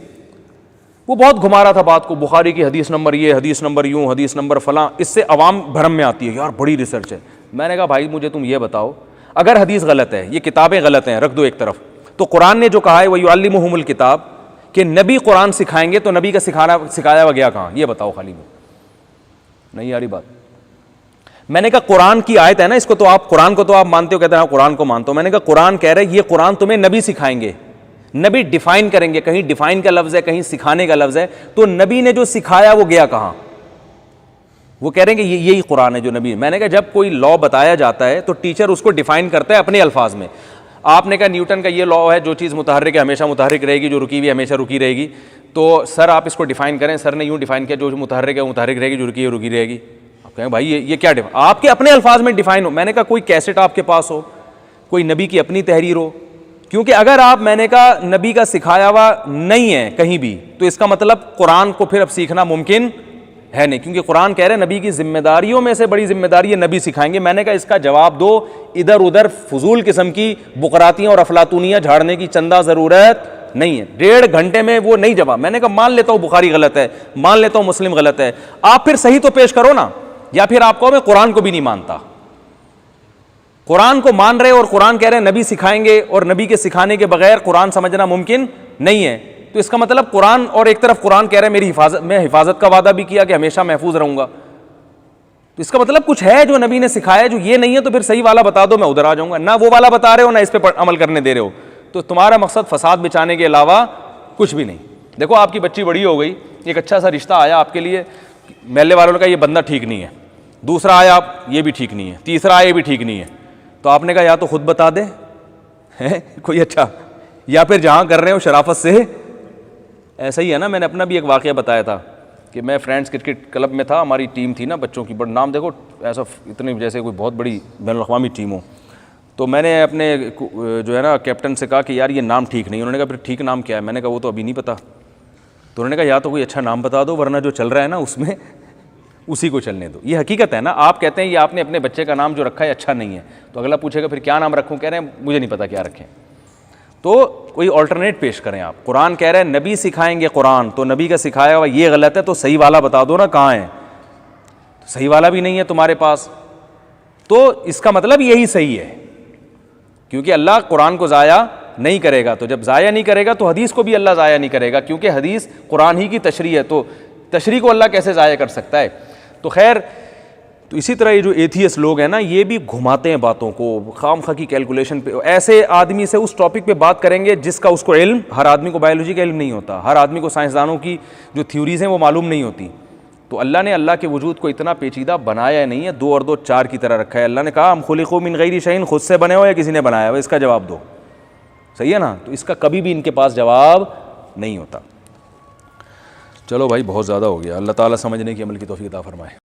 وہ بہت گھما رہا تھا بات کو, بخاری کی حدیث نمبر یہ, حدیث نمبر یوں, حدیث نمبر فلاں. اس سے عوام بھرم میں آتی ہے یار بڑی ریسرچ ہے. میں نے کہا بھائی مجھے تم یہ بتاؤ, اگر حدیث غلط ہے، یہ کتابیں غلط ہیں، رکھ دو ایک طرف، تو قرآن نے جو کہا ہے وَيُعَلِّمُهُمُ الْكِتَابَ کہ نبی قرآن سکھائیں گے، تو نبی کا سکھایا ہوا گیا کہاں؟ یہ بتاؤ خالی میں، نہیں آ رہی بات؟ میں نے کہا قرآن کی آیت ہے نا، اس کو تو آپ قرآن کو تو آپ مانتے ہو، کہتے ہیں ہاں قرآن کو مانتا ہوں. میں نے کہا قرآن کہہ رہے یہ قرآن تمہیں نبی سکھائیں گے، نبی ڈیفائن کریں گے، کہیں ڈیفائن کا لفظ ہے، کہیں سکھانے کا لفظ ہے، تو نبی نے جو سکھایا وہ گیا کہاں؟ وہ کہہ رہے ہیں کہ یہی قرآن ہے جو نبی. میں نے کہا جب کوئی لا بتایا جاتا ہے تو ٹیچر اس کو ڈیفائن کرتا ہے اپنے الفاظ میں. آپ نے کہا نیوٹن کا یہ لا ہے، جو چیز متحرک ہے ہمیشہ متحرک رہے گی، جو رکی ہوئی ہمیشہ رکی رہے گی. تو سر آپ اس کو ڈیفائن کریں. سر نے یوں ڈیفائن کیا جو متحرک ہے متحرک رہے گی، جو رکی ہے رکی رہے گی. آپ کہیں بھائی یہ کیا آپ کے اپنے الفاظ میں ڈیفائن ہو. میں نے کہا کوئی کیسٹ آپ کے پاس ہو، کوئی نبی کی اپنی تحریر ہو، کیونکہ اگر آپ میں نے کہا نبی کا سکھایا ہوا نہیں ہے کہیں بھی، تو اس کا مطلب قرآن کو پھر اب سیکھنا ممکن ہے نہیں، کیونکہ قرآن کہہ رہے ہیں نبی کی ذمہ داریوں میں سے بڑی ذمہ داری ہے نبی سکھائیں گے. میں نے کہا اس کا جواب دو، ادھر ادھر فضول قسم کی بقراتیاں اور افلاطونیاں جھاڑنے کی چندہ ضرورت نہیں ہے. 1.5 گھنٹے میں وہ نہیں جواب. میں نے کہا مان لیتا ہوں بخاری غلط ہے، مان لیتا ہوں مسلم غلط ہے، آپ پھر صحیح تو پیش کرو نا. یا پھر آپ کہو میں قرآن کو بھی نہیں مانتا. قرآن کو مان رہے اور قرآن کہہ رہے ہیں نبی سکھائیں گے، اور نبی کے سکھانے کے بغیر قرآن سمجھنا ممکن نہیں ہے. تو اس کا مطلب قرآن، اور ایک طرف قرآن کہہ رہے ہیں میری حفاظت، میں حفاظت کا وعدہ بھی کیا کہ ہمیشہ محفوظ رہوں گا. تو اس کا مطلب کچھ ہے جو نبی نے سکھایا جو یہ نہیں ہے، تو پھر صحیح والا بتا دو، میں ادھر آ جاؤں گا. نہ وہ والا بتا رہے ہو، نہ اس پہ عمل کرنے دے رہے ہو، تو تمہارا مقصد فساد بچانے کے علاوہ کچھ بھی نہیں. دیکھو آپ کی بچی بڑی ہو گئی، ایک اچھا سا رشتہ آیا آپ کے لیے، محلے والوں نے کہا یہ بندہ ٹھیک نہیں ہے. دوسرا آیا یہ بھی ٹھیک نہیں ہے. تیسرا آیا یہ بھی ٹھیک نہیں ہے. تو آپ نے کہا یا تو خود بتا دے کوئی اچھا، یا پھر جہاں کر رہے ہو شرافت سے. ایسا ہی ہے نا، میں نے اپنا بھی ایک واقعہ بتایا تھا کہ میں فرینڈس کرکٹ کلب میں تھا، ہماری ٹیم تھی نا بچوں کی، بڑا نام دیکھو ایسا اتنی جیسے کوئی بہت بڑی بین الاقوامی ٹیم ہو. تو میں نے اپنے جو ہے نا کیپٹن سے کہا کہ یار یہ نام ٹھیک نہیں. انہوں نے کہا پھر ٹھیک نام کیا ہے؟ میں نے کہا وہ تو ابھی نہیں پتا. تو انہوں نے کہا یا تو کوئی اچھا نام بتا دو، ورنہ جو چل رہا ہے نا اس میں اسی کو چلنے دو. یہ حقیقت ہے نا. آپ کہتے ہیں یہ آپ نے اپنے بچے کا نام جو رکھا ہے اچھا نہیں ہے، تو اگلا پوچھے گا پھر کیا نام رکھوں؟ کہہ رہے ہیں مجھے نہیں پتا کیا رکھیں. تو کوئی آلٹرنیٹ پیش کریں آپ. قرآن کہہ رہے ہیں نبی سکھائیں گے قرآن، تو نبی کا سکھایا ہوا یہ غلط ہے، تو صحیح والا بتا دو نا کہاں ہے. صحیح والا بھی نہیں ہے تمہارے پاس، تو اس کا مطلب یہی صحیح ہے، کیونکہ اللہ قرآن کو ضائع نہیں کرے گا. تو جب ضائع نہیں کرے گا تو حدیث کو بھی اللہ ضائع نہیں کرے گا، کیونکہ حدیث قرآن ہی کی تشریح ہے. تو تشریح کو اللہ کیسے ضائع کر سکتا ہے؟ تو خیر، تو اسی طرح یہ جو ایتھیس لوگ ہیں نا، یہ بھی گھماتے ہیں باتوں کو خام خواہ کی کیلکولیشن پہ. ایسے آدمی سے اس ٹاپک پہ بات کریں گے جس کا اس کو علم، ہر آدمی کو بایولوجی کا علم نہیں ہوتا، ہر آدمی کو سائنسدانوں کی جو تھیوریز ہیں وہ معلوم نہیں ہوتی. تو اللہ نے اللہ کے وجود کو اتنا پیچیدہ بنایا نہیں ہے، 2 اور 2 4 کی طرح رکھا ہے. اللہ نے کہا ہم خلقوا من غیر شیء، خود سے بنے ہو یا کسی نے بنایا ہو؟ اس کا جواب دو. صحیح ہے نا؟ تو اس کا کبھی بھی ان کے پاس جواب نہیں ہوتا. چلو بھائی بہت زیادہ ہو گیا. اللہ تعالیٰ سمجھنے کی عمل کی توفیق عطا فرمائے.